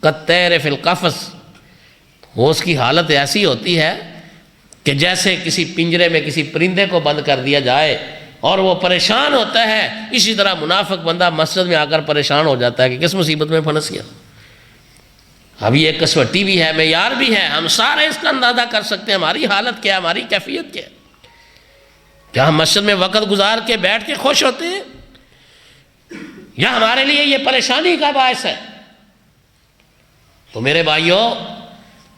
کالطیر فی القفص، وہ اس کی حالت ایسی ہوتی ہے کہ جیسے کسی پنجرے میں کسی پرندے کو بند کر دیا جائے اور وہ پریشان ہوتا ہے، اسی طرح منافق بندہ مسجد میں آ کر پریشان ہو جاتا ہے کہ کس مصیبت میں پھنس گیا. اب یہ کسوٹی بھی ہے، معیار بھی ہے، ہم سارے اس کا اندازہ کر سکتے ہیں ہماری حالت کیا ہے، ہماری کیفیت کیا ہے. کیا ہم مسجد میں وقت گزار کے بیٹھ کے خوش ہوتے ہیں یا ہمارے لیے یہ پریشانی کا باعث ہے؟ تو میرے بھائیوں،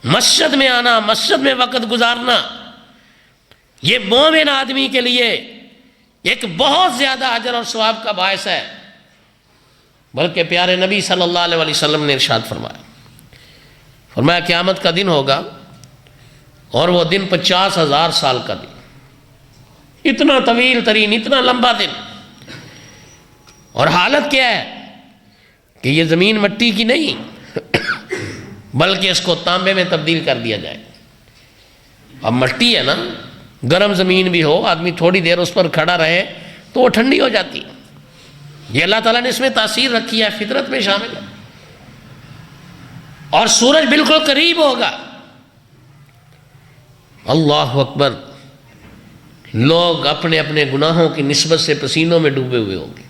مسجد میں آنا، مسجد میں وقت گزارنا، یہ مومن آدمی کے لیے ایک بہت زیادہ اجر اور ثواب کا باعث ہے. بلکہ پیارے نبی صلی اللہ علیہ وسلم نے ارشاد فرمایا قیامت کا دن ہوگا اور وہ دن 50,000 سال کا دن، اتنا طویل ترین، اتنا لمبا دن. اور حالت کیا ہے کہ یہ زمین مٹی کی نہیں بلکہ اس کو تانبے میں تبدیل کر دیا جائے. اب مٹی ہے نا، گرم زمین بھی ہو، آدمی تھوڑی دیر اس پر کھڑا رہے تو وہ ٹھنڈی ہو جاتی ہے. یہ اللہ تعالیٰ نے اس میں تاثیر رکھی ہے، فطرت میں شامل ہے. اور سورج بالکل قریب ہوگا. اللہ اکبر، لوگ اپنے اپنے گناہوں کی نسبت سے پسینوں میں ڈوبے ہوئے ہوں گے.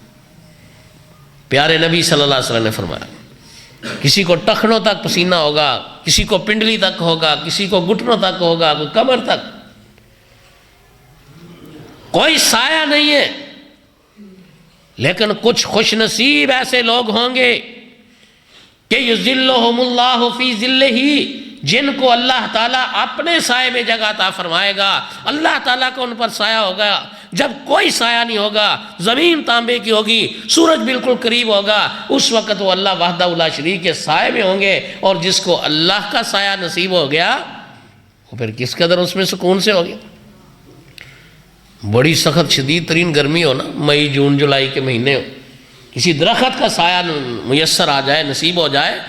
پیارے نبی صلی اللہ علیہ وسلم نے فرمایا کسی کو ٹخنوں تک پسینہ ہوگا، کسی کو پنڈلی تک ہوگا، کسی کو گھٹنوں تک ہوگا، کوئی کمر تک. کوئی سایہ نہیں ہے. لیکن کچھ خوش نصیب ایسے لوگ ہوں گے کہ یذلھم اللہ فی ذلہ، جن کو اللہ تعالیٰ اپنے سائے میں جگہ عطا فرمائے گا. اللہ تعالیٰ کو ان پر سایہ ہوگا جب کوئی سایہ نہیں ہوگا، زمین تانبے کی ہوگی، سورج بالکل قریب ہوگا. اس وقت وہ اللہ وحدہ لا شریک کے سائے میں ہوں گے. اور جس کو اللہ کا سایہ نصیب ہو گیا وہ پھر کس قدر اس میں سکون سے ہو گیا. بڑی سخت شدید ترین گرمی ہو نا، مئی جون جولائی کے مہینے ہو، کسی درخت کا سایہ میسر آ جائے، نصیب ہو جائے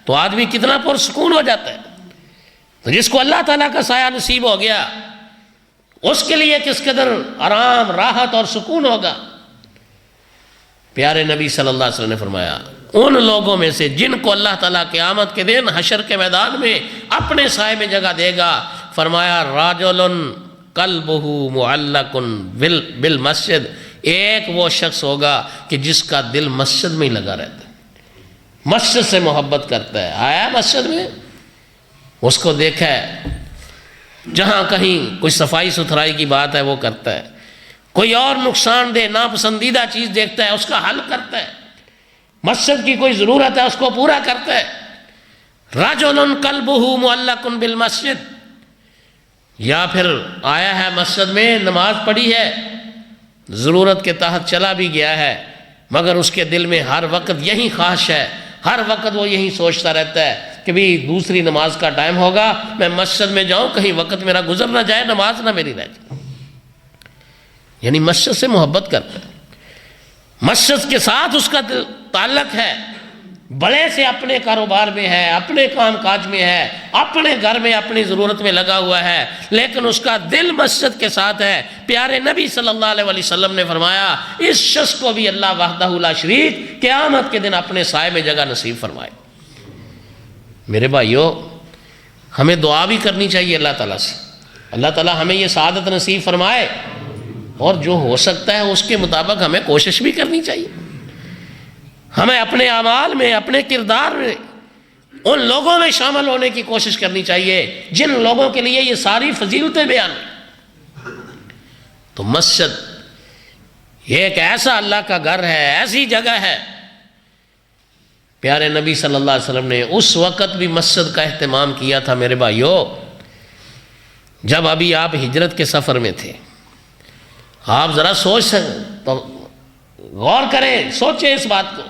تو آدمی کتنا پرسکون ہو جاتا ہے. تو جس کو اللہ تعالیٰ کا سایہ نصیب ہو گیا اس کے لیے کس قدر آرام، راحت اور سکون ہوگا. پیارے نبی صلی اللہ علیہ وسلم نے فرمایا ان لوگوں میں سے جن کو اللہ تعالیٰ قیامت کے دن حشر کے میدان میں اپنے سائے میں جگہ دے گا، فرمایا راجل قلبہ معلق بالمسجد، ایک وہ شخص ہوگا کہ جس کا دل مسجد میں ہی لگا رہتا ہے، مسجد سے محبت کرتا ہے. آیا مسجد میں، اس کو دیکھا ہے، جہاں کہیں کوئی صفائی ستھرائی کی بات ہے وہ کرتا ہے، کوئی اور نقصان دہ ناپسندیدہ چیز دیکھتا ہے اس کا حل کرتا ہے، مسجد کی کوئی ضرورت ہے اس کو پورا کرتا ہے. رجل قلبہ معلق بالمسجد، یا پھر آیا ہے مسجد میں، نماز پڑھی ہے، ضرورت کے تحت چلا بھی گیا ہے، مگر اس کے دل میں ہر وقت یہی خواہش ہے، ہر وقت وہ یہی سوچتا رہتا ہے کہ بھی دوسری نماز کا ٹائم ہوگا، میں مسجد میں جاؤں، کہیں وقت میرا گزر نہ جائے، نماز نہ میری رہ جائے. یعنی مسجد سے محبت کرتا ہے، مسجد کے ساتھ اس کا تعلق ہے. بڑے سے اپنے کاروبار میں ہے، اپنے کام کاج میں ہے، اپنے گھر میں اپنی ضرورت میں لگا ہوا ہے، لیکن اس کا دل مسجد کے ساتھ ہے. پیارے نبی صلی اللہ علیہ وسلم نے فرمایا اس شخص کو بھی اللہ وحدہ لا شریک قیامت کے دن اپنے سائے میں جگہ نصیب فرمائے. میرے بھائیوں، ہمیں دعا بھی کرنی چاہیے اللہ تعالیٰ سے، اللہ تعالیٰ ہمیں یہ سعادت نصیب فرمائے، اور جو ہو سکتا ہے اس کے مطابق ہمیں کوشش بھی کرنی چاہیے. ہمیں اپنے اعمال میں، اپنے کردار میں ان لوگوں میں شامل ہونے کی کوشش کرنی چاہیے جن لوگوں کے لیے یہ ساری فضیلتیں بیان ہیں. تو مسجد یہ ایک ایسا اللہ کا گھر ہے، ایسی جگہ ہے. پیارے نبی صلی اللہ علیہ وسلم نے اس وقت بھی مسجد کا اہتمام کیا تھا میرے بھائیوں جب ابھی آپ ہجرت کے سفر میں تھے. آپ ذرا تو غور کریں، سوچیں اس بات کو.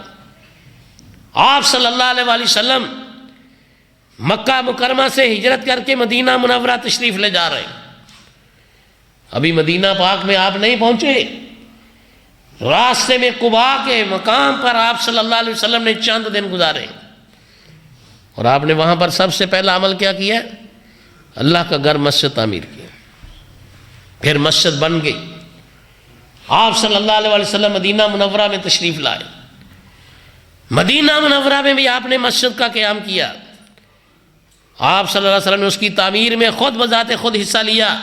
آپ صلی اللہ علیہ وآلہ وسلم مکہ مکرمہ سے ہجرت کر کے مدینہ منورہ تشریف لے جا رہے ہیں. ابھی مدینہ پاک میں آپ نہیں پہنچے، راستے میں قباء کے مقام پر آپ صلی اللہ علیہ وسلم نے چند دن گزارے، اور آپ نے وہاں پر سب سے پہلا عمل کیا کیا؟ اللہ کا گھر مسجد تعمیر کیا، پھر مسجد بن گئی۔ آپ صلی اللہ علیہ وسلم مدینہ منورہ میں تشریف لائے، مدینہ منورہ میں بھی آپ نے مسجد کا قیام کیا۔ آپ صلی اللہ علیہ وسلم نے اس کی تعمیر میں خود بذات خود حصہ لیا۔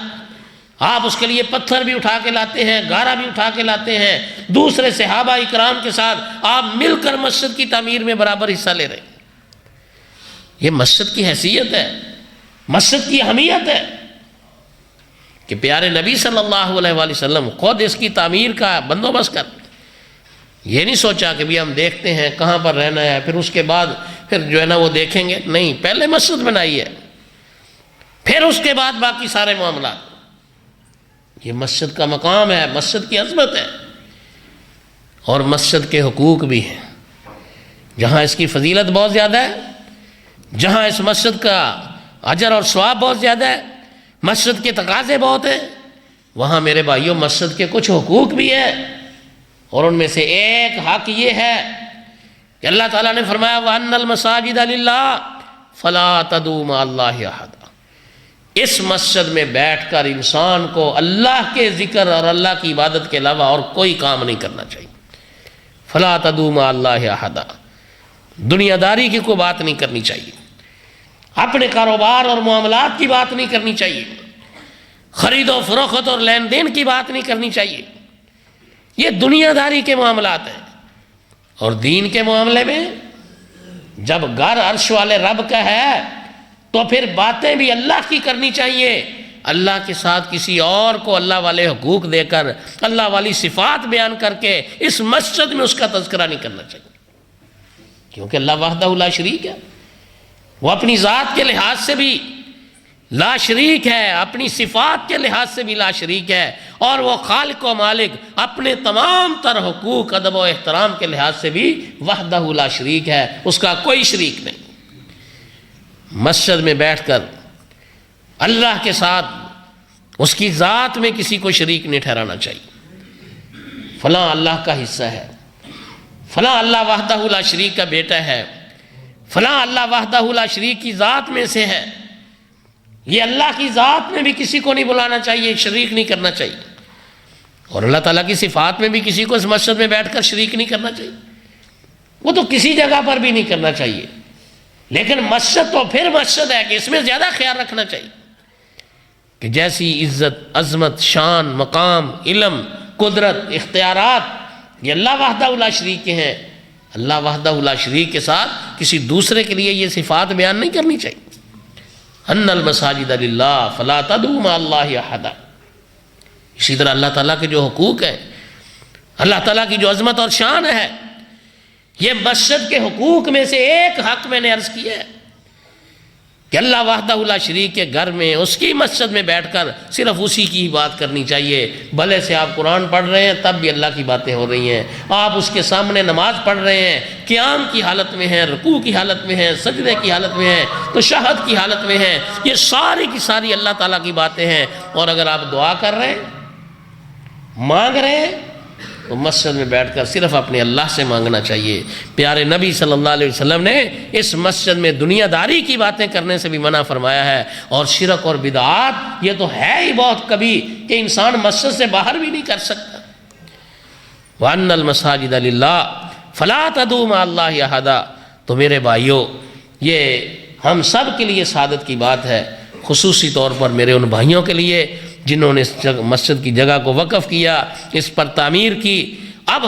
آپ اس کے لیے پتھر بھی اٹھا کے لاتے ہیں، گارا بھی اٹھا کے لاتے ہیں، دوسرے صحابہ اکرام کے ساتھ آپ مل کر مسجد کی تعمیر میں برابر حصہ لے رہے ہیں۔ یہ مسجد کی حیثیت ہے، مسجد کی اہمیت ہے کہ پیارے نبی صلی اللہ علیہ وآلہ وسلم خود اس کی تعمیر کا بندوبست کر، یہ نہیں سوچا کہ بھی ہم دیکھتے ہیں کہاں پر رہنا ہے، پھر اس کے بعد پھر جو ہے نا وہ دیکھیں گے، نہیں، پہلے مسجد بنائی ہے، پھر اس کے بعد باقی سارے معاملات۔ یہ مسجد کا مقام ہے، مسجد کی عظمت ہے، اور مسجد کے حقوق بھی ہیں۔ جہاں اس کی فضیلت بہت زیادہ ہے، جہاں اس مسجد کا اجر اور ثواب بہت زیادہ ہے، مسجد کے تقاضے بہت ہیں، وہاں میرے بھائیوں مسجد کے کچھ حقوق بھی ہیں، اور ان میں سے ایک حق یہ ہے کہ اللہ تعالیٰ نے فرمایا وَأَنَّ الْمَسَاجِدَ لِلَّهِ فَلَا تَدْعُوا مَعَ اللَّهِ أَحَدًا۔ اس مسجد میں بیٹھ کر انسان کو اللہ کے ذکر اور اللہ کی عبادت کے علاوہ اور کوئی کام نہیں کرنا چاہیے۔ فَلَا تَدْعُوا مَعَ اللَّهِ أَحَدًا، دنیا داری کی کوئی بات نہیں کرنی چاہیے، اپنے کاروبار اور معاملات کی بات نہیں کرنی چاہیے، خرید و فروخت اور لین دین کی بات نہیں کرنی چاہیے۔ یہ دنیا داری کے معاملات ہیں، اور دین کے معاملے میں جب گھر عرش والے رب کا ہے تو پھر باتیں بھی اللہ کی کرنی چاہیے، اللہ کے ساتھ کسی اور کو اللہ والے حقوق دے کر، اللہ والی صفات بیان کر کے اس مسجد میں اس کا تذکرہ نہیں کرنا چاہیے، کیونکہ اللہ وحدہ لا شریک ہے، وہ اپنی ذات کے لحاظ سے بھی لا شریک ہے، اپنی صفات کے لحاظ سے بھی لا شریک ہے، اور وہ خالق و مالک اپنے تمام تر حقوق ادب و احترام کے لحاظ سے بھی وحدہ لا شریک ہے، اس کا کوئی شریک نہیں۔ مسجد میں بیٹھ کر اللہ کے ساتھ اس کی ذات میں کسی کو شریک نہیں ٹھہرانا چاہیے۔ فلاں اللہ کا حصہ ہے، فلاں اللہ وحدہ لا شریک کا بیٹا ہے، فلاں اللہ وحدہ لا شریک کی ذات میں سے ہے، یہ اللہ کی ذات میں بھی کسی کو نہیں بلانا چاہیے، شریک نہیں کرنا چاہیے، اور اللہ تعالیٰ کی صفات میں بھی کسی کو اس مسجد میں بیٹھ کر شریک نہیں کرنا چاہیے، وہ تو کسی جگہ پر بھی نہیں کرنا چاہیے۔ لیکن مسجد تو پھر مسجد ہے کہ اس میں زیادہ خیال رکھنا چاہیے کہ جیسی عزت، عظمت، شان، مقام، علم، قدرت، اختیارات یہ اللہ وحدہ لا شریک کے ہیں، اللہ وحدہ لا شریک کے ساتھ کسی دوسرے کے لیے یہ صفات بیان نہیں کرنی چاہیے۔ ان المساجد للہ فلا تدعوا مع اللہ احدا۔ اسی طرح اللہ تعالیٰ کے جو حقوق ہیں، اللہ تعالیٰ کی جو عظمت اور شان ہے، یہ مسجد کے حقوق میں سے ایک حق میں نے عرض کیا ہے کہ اللہ وحدہ لا شریک کے گھر میں، اس کی مسجد میں بیٹھ کر صرف اسی کی بات کرنی چاہیے۔ بھلے سے آپ قرآن پڑھ رہے ہیں تب بھی اللہ کی باتیں ہو رہی ہیں، آپ اس کے سامنے نماز پڑھ رہے ہیں، قیام کی حالت میں ہیں، رکوع کی حالت میں ہیں، سجدے کی حالت میں ہیں، تشہد کی حالت میں ہیں، یہ ساری کی ساری اللہ تعالیٰ کی باتیں ہیں۔ اور اگر آپ دعا کر رہے ہیں، مانگ رہے ہیں، تو مسجد میں بیٹھ کر صرف اپنے اللہ سے مانگنا چاہیے۔ پیارے نبی صلی اللہ علیہ وسلم نے اس مسجد میں دنیا داری کی باتیں کرنے سے بھی منع فرمایا ہے، اور شرک اور بدعات یہ تو ہے ہی بہت کبھی کہ انسان مسجد سے باہر بھی نہیں کر سکتا۔ وَأَنَّ الْمَسَاجِدَ لِلَّهِ فَلَا تَدْعُوا مَعَ اللَّهِ أَحَدًا۔ تو میرے بھائیوں، یہ ہم سب کے لیے سعادت کی بات ہے، خصوصی طور پر میرے ان بھائیوں کے لیے جنہوں نے اس مسجد کی جگہ کو وقف کیا، اس پر تعمیر کی۔ اب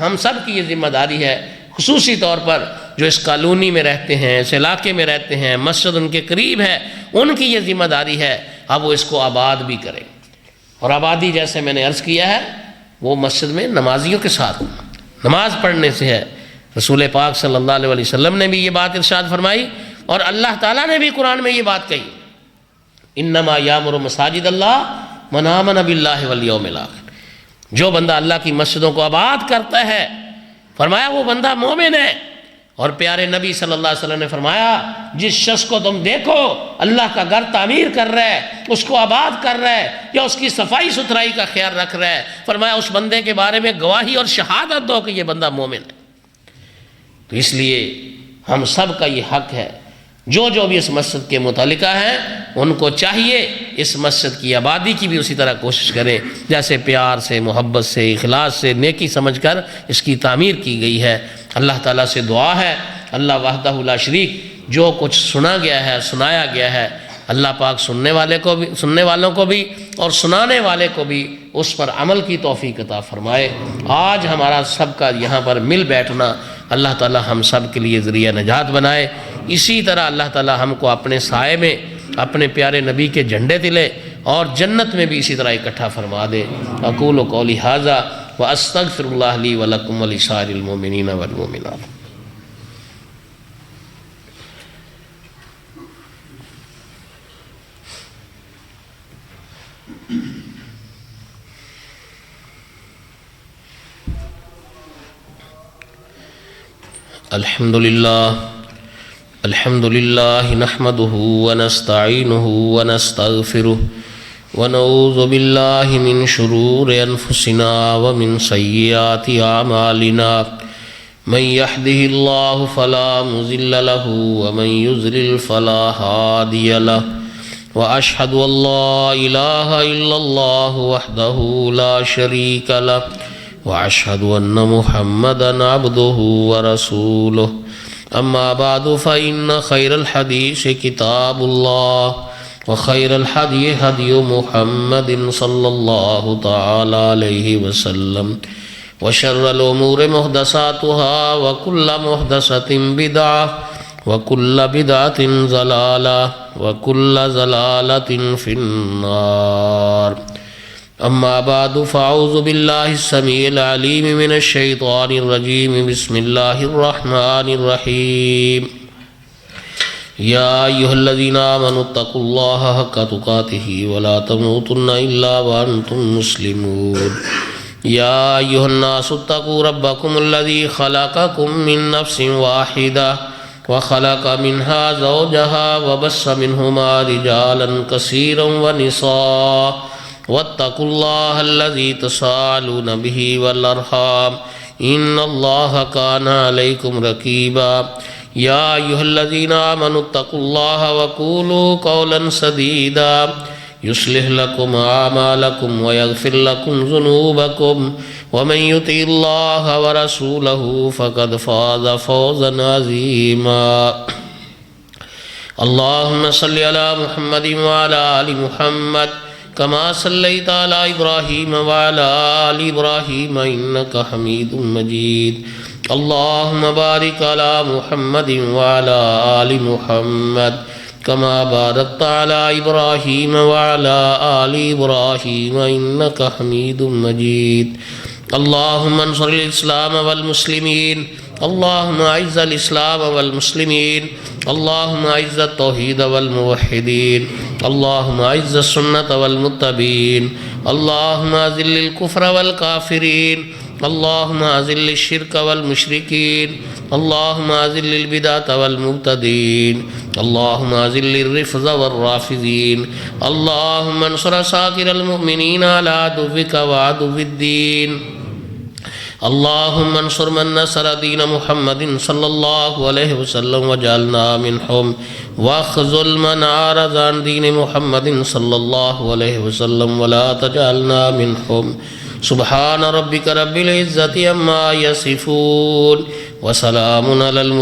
ہم سب کی یہ ذمہ داری ہے، خصوصی طور پر جو اس کالونی میں رہتے ہیں، اس علاقے میں رہتے ہیں، مسجد ان کے قریب ہے، ان کی یہ ذمہ داری ہے اب وہ اس کو آباد بھی کریں۔ اور آبادی جیسے میں نے عرض کیا ہے وہ مسجد میں نمازیوں کے ساتھ نماز پڑھنے سے ہے۔ رسول پاک صلی اللہ علیہ وسلم نے بھی یہ بات ارشاد فرمائی، اور اللہ تعالیٰ نے بھی قرآن میں یہ بات کہی، انما یامر مساجد اللہ من آمن باللہ والیوم الآخر۔ جو بندہ اللہ کی مسجدوں کو آباد کرتا ہے، فرمایا وہ بندہ مومن ہے، اور پیارے نبی صلی اللہ علیہ وسلم نے فرمایا جس شخص کو تم دیکھو اللہ کا گھر تعمیر کر رہا ہے، اس کو آباد کر رہا ہے، یا اس کی صفائی ستھرائی کا خیال رکھ رہا ہے، فرمایا اس بندے کے بارے میں گواہی اور شہادت دو کہ یہ بندہ مومن ہے۔ تو اس لیے ہم سب کا یہ حق ہے، جو بھی اس مسجد کے متعلقہ ہیں ان کو چاہیے اس مسجد کی آبادی کی بھی اسی طرح کوشش کریں جیسے پیار سے، محبت سے، اخلاص سے، نیکی سمجھ کر اس کی تعمیر کی گئی ہے۔ اللہ تعالیٰ سے دعا ہے اللہ وحدہ لا شریک جو کچھ سنا گیا ہے، سنایا گیا ہے، اللہ پاک سننے والوں کو بھی اور سنانے والے کو بھی اس پر عمل کی توفیق عطا فرمائے۔ آج ہمارا سب کا یہاں پر مل بیٹھنا اللہ تعالیٰ ہم سب کے لیے ذریعہ نجات بنائے۔ اسی طرح اللہ تعالیٰ ہم کو اپنے سائے میں اپنے پیارے نبی کے جھنڈے تلے اور جنت میں بھی اسی طرح اکٹھا فرما دے۔ اقول قولی ھذا واستغفر اللہ لی ولکم ولسائر المؤمنین والمؤمنات۔ الحمد للہ نحمده ونستعینه ونستغفره ونعوذ باللہ من شرور انفسنا ومن سیئات اعمالنا من يهده اللہ فلا مضل له ومن يضلل فلا هادی له واشهد ان لا الہ الا اللہ وحدہ لا شریک له واشهد ان محمدا عبده ورسوله اما بعد فإن خير الحديث كتاب الله وخير الهدي هدي محمد صلى الله تعالى عليه وسلم وشر الأمور محدثاتها وكل محدثة بدعة وكل بدعة ضلالة وكل ضلالة في النار اما بعد فاعوذ باللہ السمیع العلیم من الشیطان الرجیم بسم اللہ الرحمن الرحیم یا ایہا الذین آمنوا اتقوا اللہ حق تقاتہ ولا تموتن الا وانتم مسلمون یا ایہا الناس اتقوا ربکم الذی خلقکم من نفس واحدہ وخلق منها زوجها وبث منہما رجالا کثیرا ونساء واتقوا اللہ الذی تساءلون به والارحام ان اللہ کان علیکم رقیبا یا ایہا الذین آمنوا اتقوا اللہ وقولوا قولا سدیدا یصلح لکم اعمالکم ویغفر لکم ذنوبکم ومن یطع اللہ ورسولہ فقد فاز فوزا عظیما اللہم صلی علی محمد وعلی آل محمد كما صليت على إبراهيم وعلى آل إبراهيم إنك حميد مجيد اللهم بارك على محمد وعلى آل محمد كما باركت على إبراهيم وعلى آل إبراهيم إنك حميد مجيد اللهم انصر الإسلام والمسلمين اللهم اعز الاسلام والمسلمين اللهم اعز التوحید والموحدین اللهم اعز السنة والمتبعین اللهم اذل الكفر والکافرین اللهم اذل الشرك والمشركين اللهم اذل البدعة والمبتدعين اللهم اذل الرفض والرافضين اللهم انصر سائر المؤمنين على عدوك وعدو الدين اللهم انصر من نصر دین محمد صلی اللہ علیہ وسلم وجعلنا منهم واخذل من عارض عن دین محمد صلی اللہ علیہ وسلم ولا تجعلنا منهم سبحان ربک رب العزة عما یصفون وسلام علی